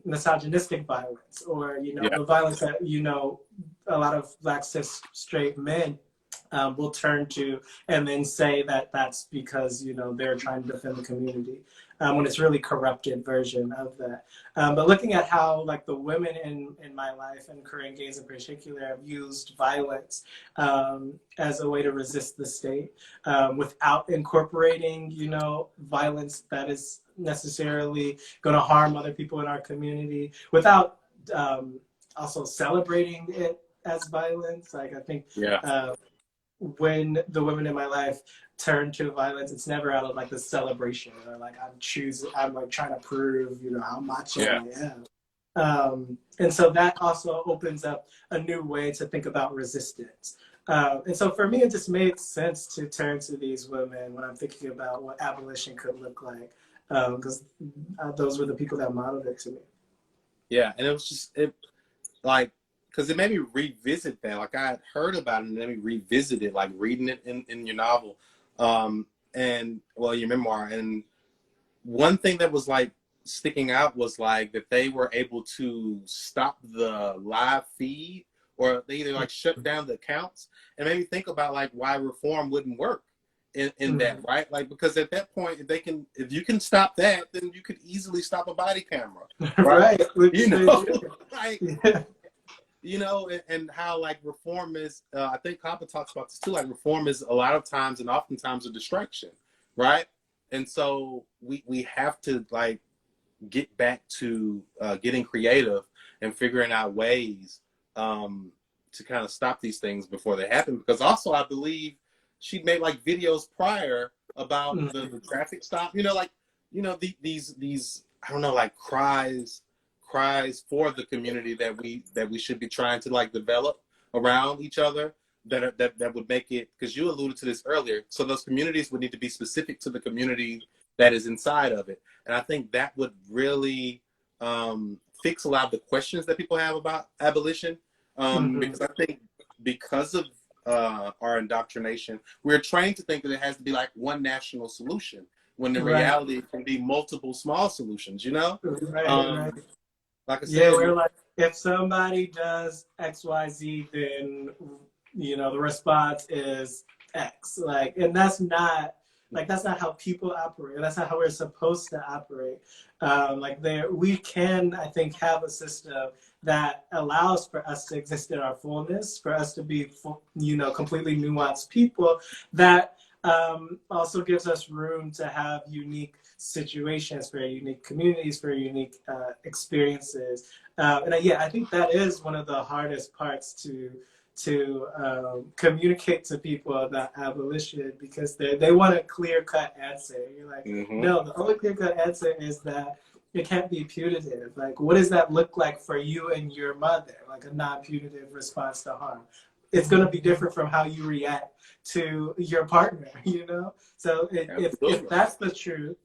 misogynistic violence, or the violence that a lot of Black cis straight men will turn to, and then say that that's because they're trying to defend the community, when it's really corrupted version of that. But looking at how the women in my life, and Corian Gaines in particular, have used violence as a way to resist the state, without incorporating violence that is necessarily going to harm other people in our community without also celebrating it as violence. Like I think Yeah. when the women in my life turn to violence, it's never out of like the celebration or like I'm like trying to prove, you know, how macho I am. And so that also opens up a new way to think about resistance. And so for me, it just made sense to turn to these women when I'm thinking about what abolition could look like, because those were the people that modeled it to me. Yeah, and it was just like, because it made me revisit that. Like I had heard about it and then we revisit it, like reading it in your novel, and well, your memoir. And one thing that was like sticking out was like that they were able to stop the live feed, or they either like shut down the accounts, and made me think about like why reform wouldn't work in that, right? Like, because at that point, if you can stop that, then you could easily stop a body camera, right? You know, like, yeah. you know, and how like reform is, I think Kappa talks about this too, like reform is a lot of times and oftentimes a distraction, right? And so we have to like get back to getting creative and figuring out ways to kind of stop these things before they happen. Because also I believe she made like videos prior about the traffic stop, you know, like, you know, these I don't know, like cries for the community that we should be trying to like develop around each other, that would make it, because you alluded to this earlier, so those communities would need to be specific to the community that is inside of it. And I think that would really fix a lot of the questions that people have about abolition, because I think because of our indoctrination, we're trained to think that it has to be like one national solution, when in reality it can be multiple small solutions, you know? Right. Like I said, yeah, we're like, if somebody does XYZ, then, you know, the response is X. Like, and that's not how people operate. That's not how we're supposed to operate. We can, I think, have a system that allows for us to exist in our fullness, for us to be, you know, completely nuanced people, that also gives us room to have unique situations, for unique communities, for unique experiences. I think that is one of the hardest parts to communicate to people about abolition, because they want a clear-cut answer. You're like, no, the only clear-cut answer is that it can't be punitive. Like, what does that look like for you and your mother? Like a non-punitive response to harm. It's going to be different from how you react to your partner, you know? So if that's the truth,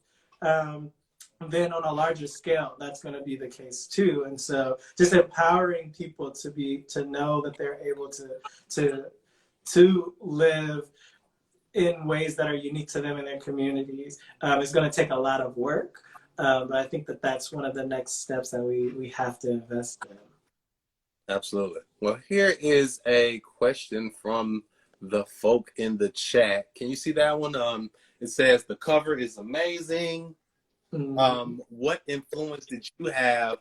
then on a larger scale, that's going to be the case too. And so just empowering people to know that they're able to live in ways that are unique to them and their communities is going to take a lot of work. But I think that's one of the next steps that we have to invest in. Absolutely. Well, here is a question from the folk in the chat. Can you see that one? It says, the cover is amazing. What influence did you have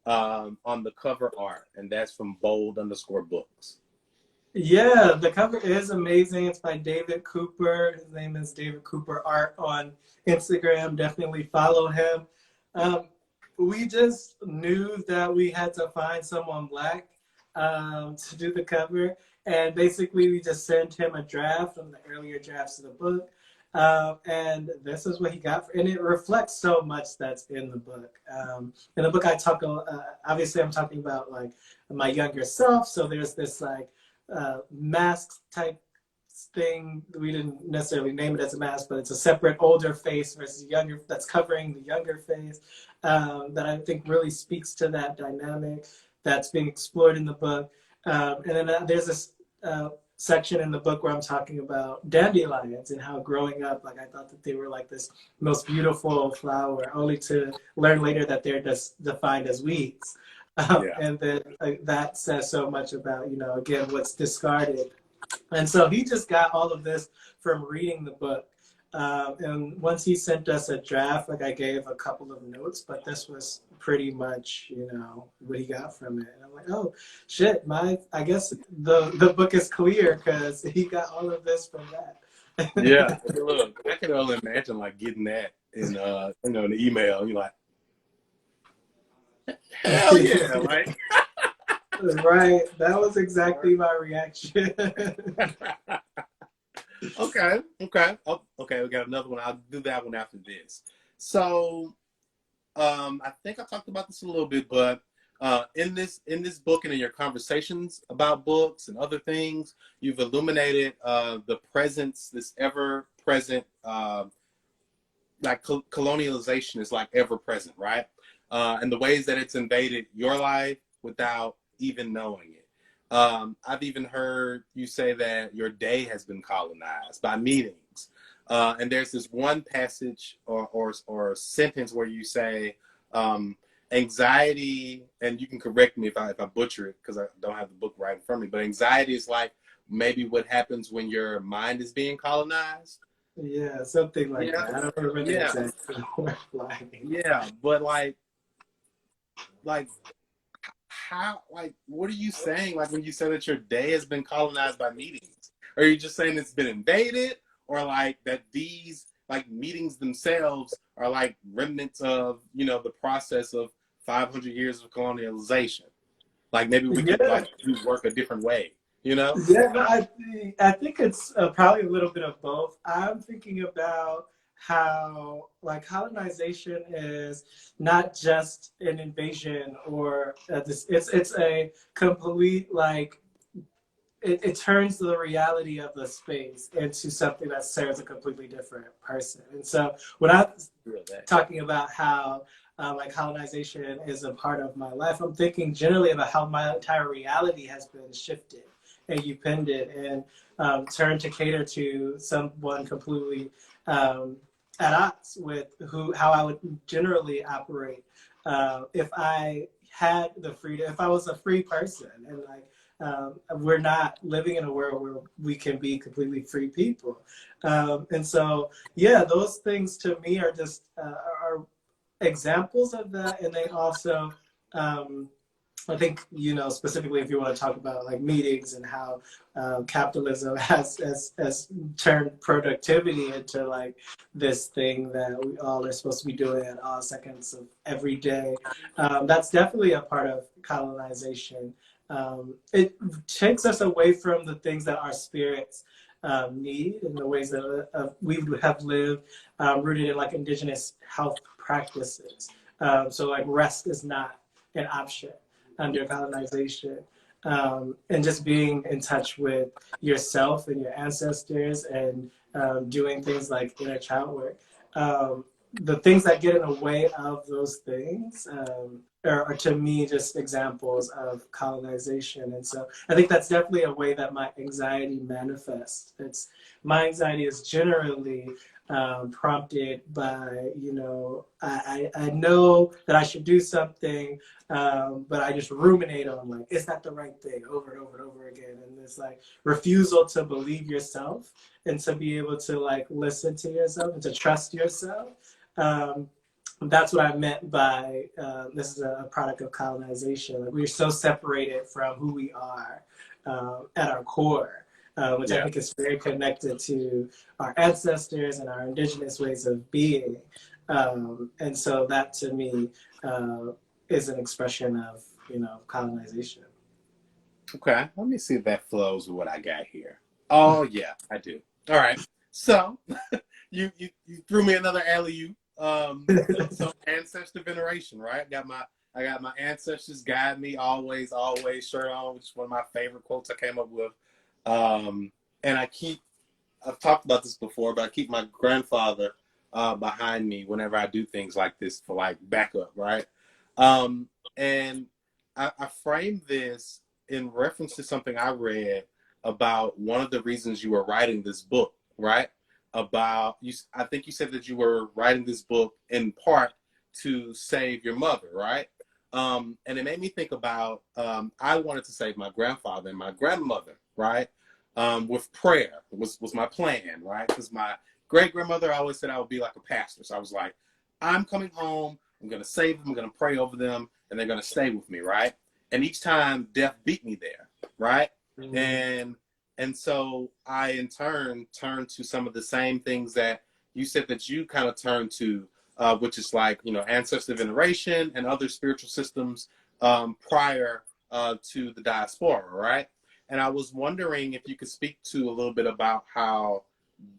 on the cover art? And that's from bold_books. Yeah, the cover is amazing. It's by David Cooper. His name is David Cooper Art on Instagram. Definitely follow him. We just knew that we had to find someone Black to do the cover. And basically, we just sent him a draft from the earlier drafts of the book. And this is what he got. And it reflects so much that's in the book. In the book, I talk, obviously, I'm talking about like my younger self. So there's this like mask type thing. We didn't necessarily name it as a mask, but it's a separate older face versus younger, that's covering the younger face, that I think really speaks to that dynamic that's being explored in the book. And then there's this section in the book where I'm talking about dandelions and how growing up, like I thought that they were like this most beautiful flower, only to learn later that they're just defined as weeds. And then that says so much about, you know, again, what's discarded. And so he just got all of this from reading the book. And once he sent us a draft, like I gave a couple of notes, but this was pretty much, you know, what he got from it. And I'm like, oh shit, I guess the book is clear because he got all of this from that. Yeah, look, I can only imagine like getting that in the email. And you're like, hell yeah, like. Right. That was exactly my reaction. Okay. Oh, okay, we got another one. I'll do that one after this. So, I think I talked about this a little bit, but in this book and in your conversations about books and other things, you've illuminated the presence, this ever present, like colonialization is like ever present, right? And the ways that it's invaded your life without even knowing it. I've even heard you say that your day has been colonized by meetings. And there's this one passage or sentence where you say, anxiety, and you can correct me if I butcher it because I don't have the book right in front of me, but anxiety is like maybe what happens when your mind is being colonized. Yeah, something like that. I don't remember the exact line. Yeah, but like how, like, what are you saying? Like when you say that your day has been colonized by meetings, are you just saying it's been invaded, or like that these like meetings themselves are like remnants of the process of 500 years of colonialization? Like maybe we could like do work a different way, Yeah, no, I think it's probably a little bit of both. I'm thinking about how like colonization is not just an invasion or it's a complete like it turns the reality of the space into something that serves a completely different person. And so when I'm talking about how like colonization is a part of my life, I'm thinking generally about how my entire reality has been shifted and upended and turned to cater to someone completely at odds with how I would generally operate if I had the freedom, if I was a free person. And like we're not living in a world where we can be completely free people. And so, yeah, those things to me are just are examples of that. And they also, I think, specifically if you want to talk about like meetings and how capitalism has turned productivity into like this thing that we all are supposed to be doing at all seconds of every day. That's definitely a part of colonization. It takes us away from the things that our spirits need and the ways that we have lived rooted in like indigenous health practices. So like rest is not an option under colonization. And just being in touch with yourself and your ancestors and doing things like inner child work. The things that get in the way of those things are to me just examples of colonization. And so I think that's definitely a way that my anxiety manifests. My anxiety is generally prompted by, I know that I should do something, but I just ruminate on like, is that the right thing over and over and over again? And this like refusal to believe yourself and to be able to like listen to yourself and to trust yourself. That's what I meant by this is a product of colonization. Like we're so separated from who we are at our core. Which I think is very connected to our ancestors and our indigenous ways of being. And so that to me is an expression of, colonization. Okay, let me see if that flows with what I got here. Oh yeah, I do. All right. So you threw me another alley-oop. So ancestor veneration, right? I got my ancestors guide me always, always shirt on, which is one of my favorite quotes I came up with. And I've talked about this before, but I keep my grandfather behind me whenever I do things like this for like backup, right? And I framed this in reference to something I read about one of the reasons you were writing this book, right? About you, I think you said that you were writing this book in part to save your mother, right? And it made me think about I wanted to save my grandfather and my grandmother, right? With prayer was my plan, right? Because my great grandmother always said I would be like a pastor. So I was like, I'm coming home, I'm gonna save them, I'm gonna pray over them, and they're gonna stay with me, right? And each time death beat me there, right? Mm-hmm. And so I in turn turned to some of the same things that you said that you kind of turned to, which is like, ancestor veneration and other spiritual systems prior to the diaspora, right? And I was wondering if you could speak to a little bit about how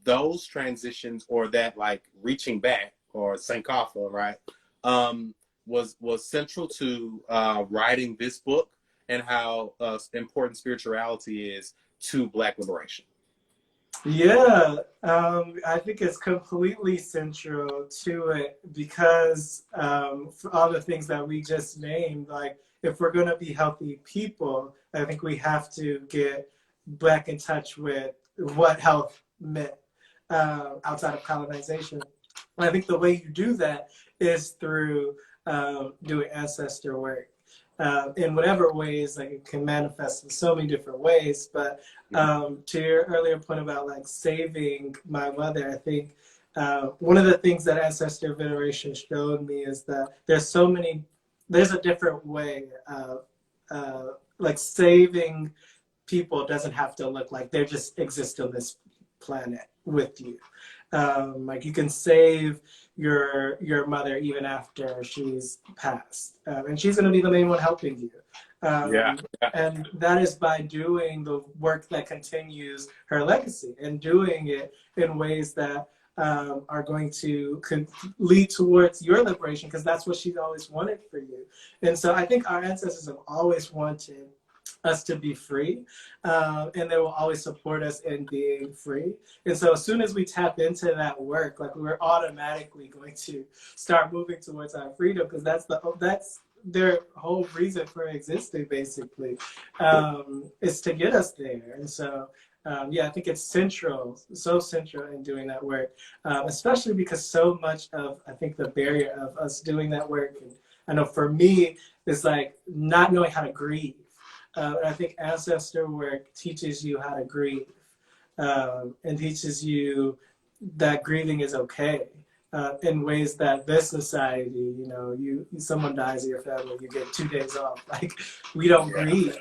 those transitions, or that like reaching back or Sankofa, right, was central to writing this book, and how important spirituality is to Black liberation. Yeah, I think it's completely central to it because for all the things that we just named, like if we're going to be healthy people, I think we have to get back in touch with what health meant outside of colonization. And I think the way you do that is through doing ancestor work. In whatever ways, like it can manifest in so many different ways. But to your earlier point about like saving my mother, I think one of the things that ancestor veneration showed me is that there's a different way of like saving people doesn't have to look like they just exist on this planet with you. Like you can save your mother even after she's passed, and she's going to be the main one helping you. Yeah. And that is by doing the work that continues her legacy and doing it in ways that are going to lead towards your liberation, because that's what she's always wanted for you. And so I think our ancestors have always wanted us to be free, and they will always support us in being free. And so as soon as we tap into that work, like we're automatically going to start moving towards our freedom, because that's their whole reason for existing, basically, is to get us there. And so I think it's so central in doing that work, especially because so much of, I think, the barrier of us doing that work, and I know for me, is like not knowing how to grieve. I think ancestor work teaches you how to grieve, and teaches you that grieving is okay, in ways that this society, someone dies in your family, you get 2 days off. Like we don't grieve.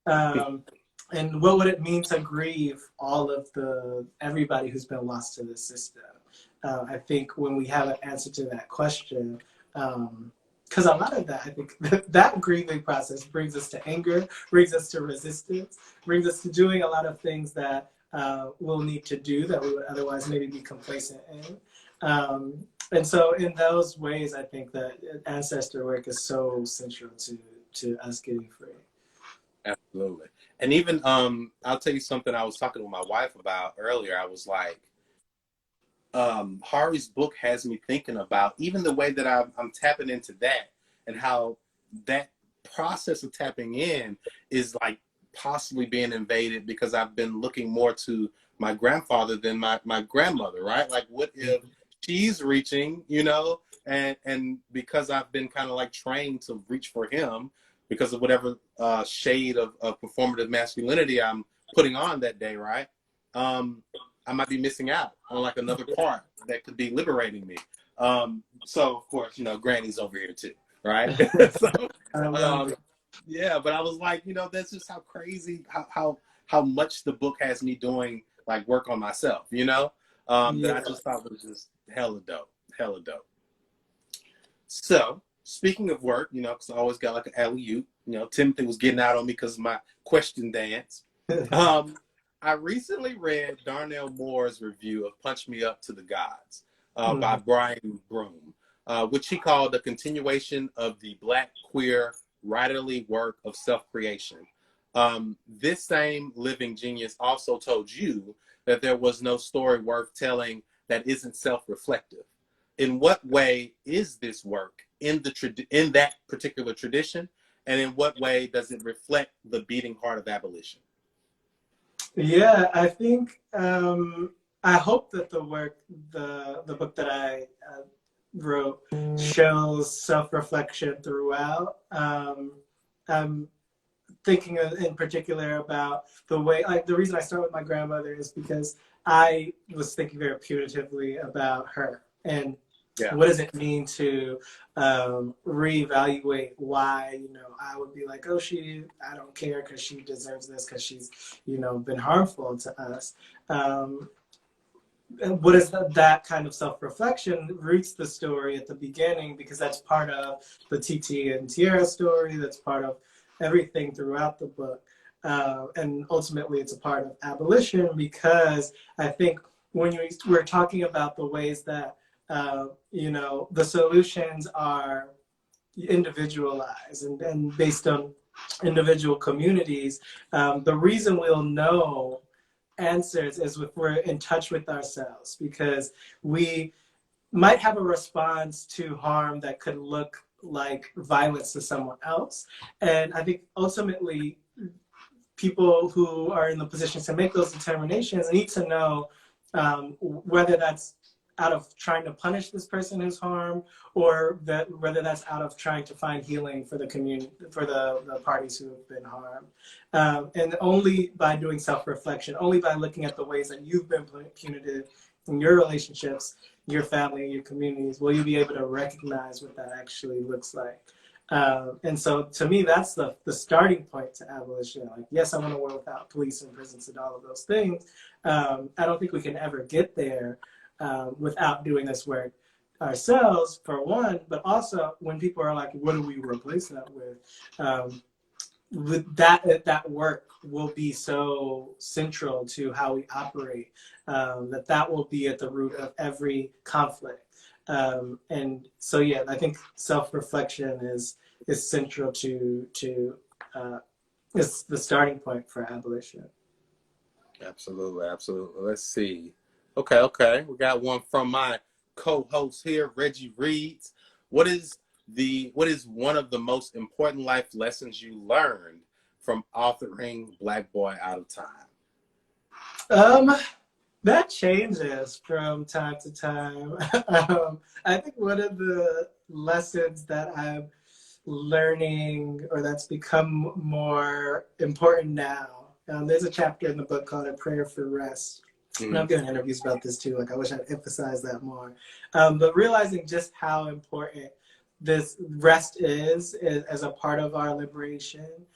And what would it mean to grieve everybody who's been lost to the system? I think when we have an answer to that question, because a lot of that, I think that grieving process brings us to anger, brings us to resistance, brings us to doing a lot of things that we'll need to do that we would otherwise maybe be complacent in. And so in those ways, I think that ancestor work is so central to us getting free. Absolutely. And even, I'll tell you something I was talking with my wife about earlier. I was like, Hari's book has me thinking about even the way that I'm tapping into that, and how that process of tapping in is like possibly being invaded because I've been looking more to my grandfather than my grandmother, right? Like what if she's reaching, and because I've been kind of like trained to reach for him because of whatever shade of performative masculinity I'm putting on that day, right? I might be missing out on like another part that could be liberating me. So of course, Granny's over here too, right? So, yeah, but I was like, that's just how crazy, how much the book has me doing like work on myself, that I just thought was just hella dope. So speaking of work, because I always got like an alley-oop, Timothy was getting out on me because of my question dance. I recently read Darnell Moore's review of Punch Me Up to the Gods by Brian Broom, which he called a continuation of the Black queer writerly work of self-creation. This same living genius also told you that there was no story worth telling that isn't self-reflective. In what way is this work in that particular tradition, and in what way does it reflect the beating heart of abolition? Yeah, I think I hope that the book that I wrote shows self-reflection throughout. I'm thinking in particular about the way, like the reason I start with my grandmother is because I was thinking very punitively about her, and what does it mean to reevaluate why, I would be like, I don't care because she deserves this because she's, been harmful to us. what is that kind of self-reflection roots the story at the beginning, because that's part of the TT and Tierra story, that's part of everything throughout the book. And ultimately it's a part of abolition, because I think when we're talking about the ways that, you know, the solutions are individualized and based on individual communities, the reason we'll know answers is if we're in touch with ourselves, because we might have a response to harm that could look like violence to someone else. And I think ultimately people who are in the position to make those determinations need to know whether that's out of trying to punish this person who's harmed, or that whether that's out of trying to find healing for the community, for the parties who have been harmed. And only by doing self-reflection, only by looking at the ways that you've been punitive in your relationships, your family, your communities, will you be able to recognize what that actually looks like. And so to me, that's the starting point to abolition. Like, yes, I want a world without police and prisons and all of those things. I don't think we can ever get there without doing this work ourselves, for one, but also when people are like, what do we replace that with that work will be so central to how we operate, that will be at the root of every conflict. And so, yeah, I think self-reflection is central to is the starting point for abolition. Absolutely, absolutely. Let's see. Okay. We got one from my co-host here, Reggie Reeds. What is one of the most important life lessons you learned from authoring Black Boy Out of Time? That changes from time to time. I think one of the lessons that I'm learning, or that's become more important now, there's a chapter in the book called A Prayer for Rest. And I've given interviews about this too. Like, I wish I'd emphasize that more. But realizing just how important this rest is as a part of our liberation,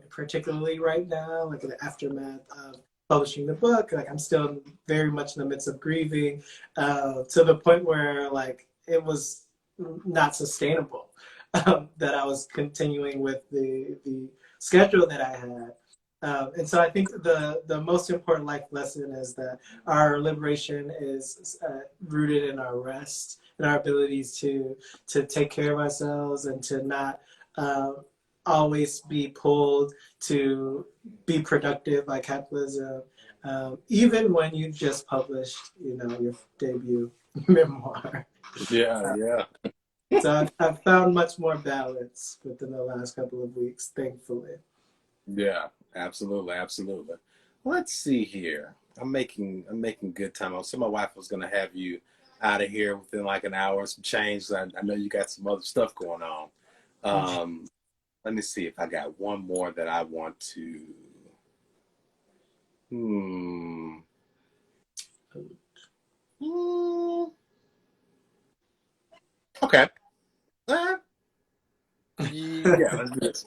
particularly right now, like in the aftermath of publishing the book. Like, I'm still very much in the midst of grieving, to the point where like it was not sustainable, that I was continuing with the schedule that I had. And so I think the most important life lesson is that our liberation is rooted in our rest and our abilities to take care of ourselves, and to not always be pulled to be productive by capitalism, even when you just published, you know, your debut memoir. Yeah. So I've found much more balance within the last couple of weeks, thankfully. Yeah, absolutely. Let's see here. I'm making good time. So my wife was gonna have you out of here within like an hour or some change. I know you got some other stuff going on. Let me see if I got one more that I want to. Okay. Yeah, let's do this.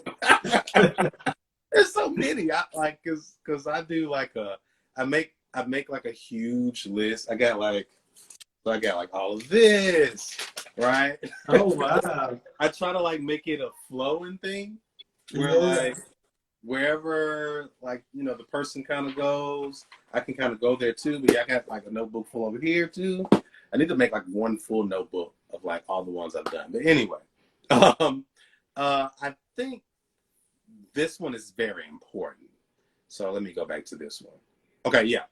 There's so many. I like because I do like I make like a huge list. I got like all of this, right? Oh wow. I try to like make it a flowing thing where like wherever like, you know, the person kind of goes, I can kind of go there too. But yeah, I got like a notebook full over here too. I need to make like one full notebook of like all the ones I've done. But anyway, I think this one is very important. So let me go back to this one. Okay, yeah,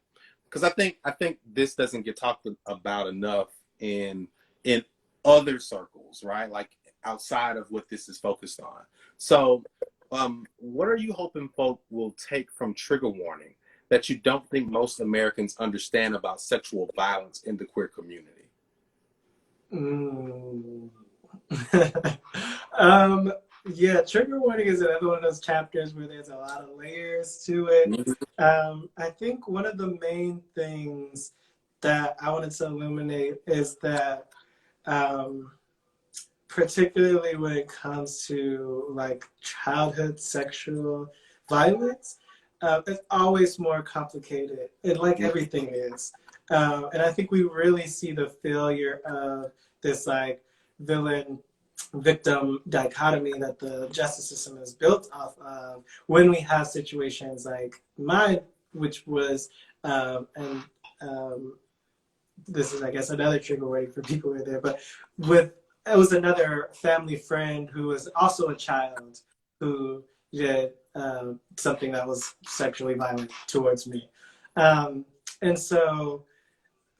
because I think this doesn't get talked about enough in other circles, right? Like outside of what this is focused on. So, what are you hoping folk will take from trigger warning that you don't think most Americans understand about sexual violence in the queer community? Yeah, trigger warning is another one of those chapters where there's a lot of layers to it. I think one of the main things that I wanted to illuminate is that, particularly when it comes to like childhood sexual violence, it's always more complicated, and like everything is. And I think we really see the failure of this like villain victim dichotomy that the justice system is built off of when we have situations like mine, which was, and this is, I guess, another trigger warning for people who are there, but it was another family friend who was also a child who did something that was sexually violent towards me. And so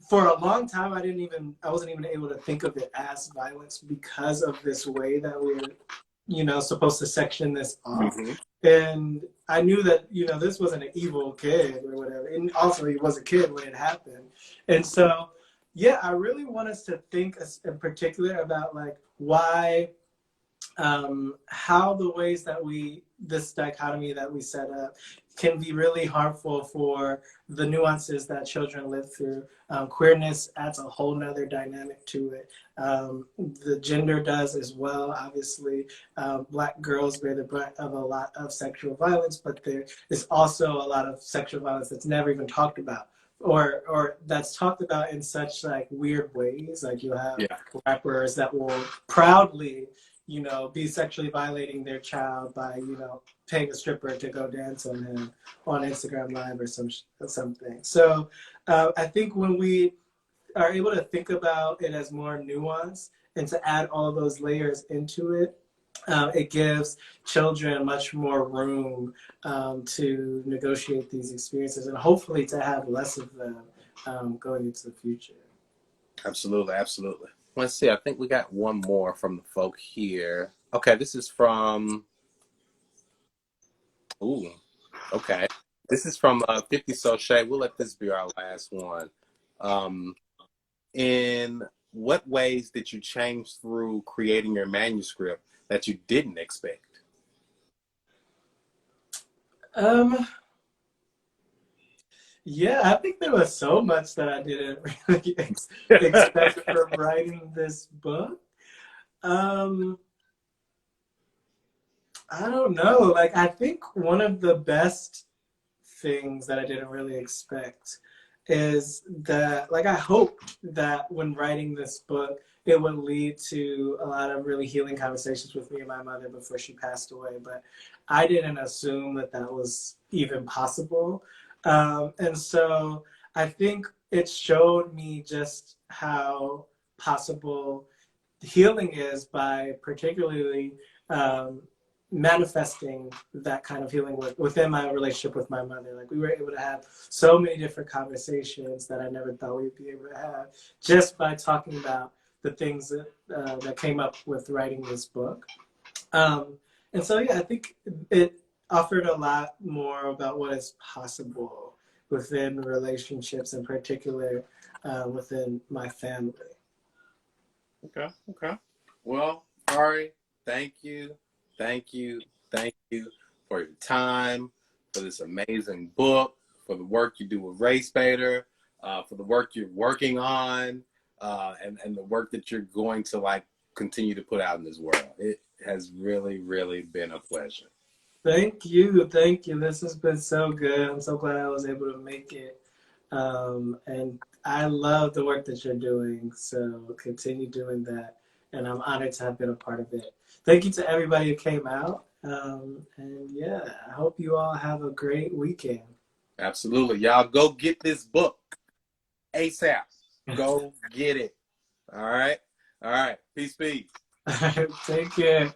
for a long time, I wasn't even able to think of it as violence because of this way that we're, supposed to section this off. Mm-hmm. And I knew that, this wasn't an evil kid or whatever. And also he was a kid when it happened. And so, yeah, I really want us to think in particular about like why, how the ways that this dichotomy that we set up can be really harmful for the nuances that children live through. Queerness adds a whole nother dynamic to it. The gender does as well, obviously. Black girls bear the brunt of a lot of sexual violence, but there is also a lot of sexual violence that's never even talked about. Or that's talked about in such like weird ways. Like you have rappers that will proudly be sexually violating their child by, paying a stripper to go dance on him on Instagram Live or something. So I think when we are able to think about it as more nuanced and to add all those layers into it, it gives children much more room to negotiate these experiences and hopefully to have less of them going into the future. Absolutely, absolutely. Let's see. I think we got one more from the folk here. Okay, this is from. Ooh, okay. This is from 50 Sochet. We'll let this be our last one. In what ways did you change through creating your manuscript that you didn't expect? Yeah, I think there was so much that I didn't really expect from writing this book. I don't know. Like, I think one of the best things that I didn't really expect is that, like, I hoped that when writing this book, it would lead to a lot of really healing conversations with me and my mother before she passed away. But I didn't assume that that was even possible. And so I think it showed me just how possible healing is by particularly manifesting that kind of healing within my relationship with my mother. Like we were able to have so many different conversations that I never thought we'd be able to have just by talking about the things that came up with writing this book. And so, yeah, I think it offered a lot more about what is possible within relationships, in particular within my family. Okay. Well, Hari, thank you for your time, for this amazing book, for the work you do with Race Baiter, for the work you're working on, and the work that you're going to like continue to put out in this world. It has really, really been a pleasure. Thank you. This has been so good. I'm so glad I was able to make it. And I love the work that you're doing. So continue doing that. And I'm honored to have been a part of it. Thank you to everybody who came out. And yeah, I hope you all have a great weekend. Absolutely. Y'all go get this book ASAP. Go get it. All right. Peace. Take care.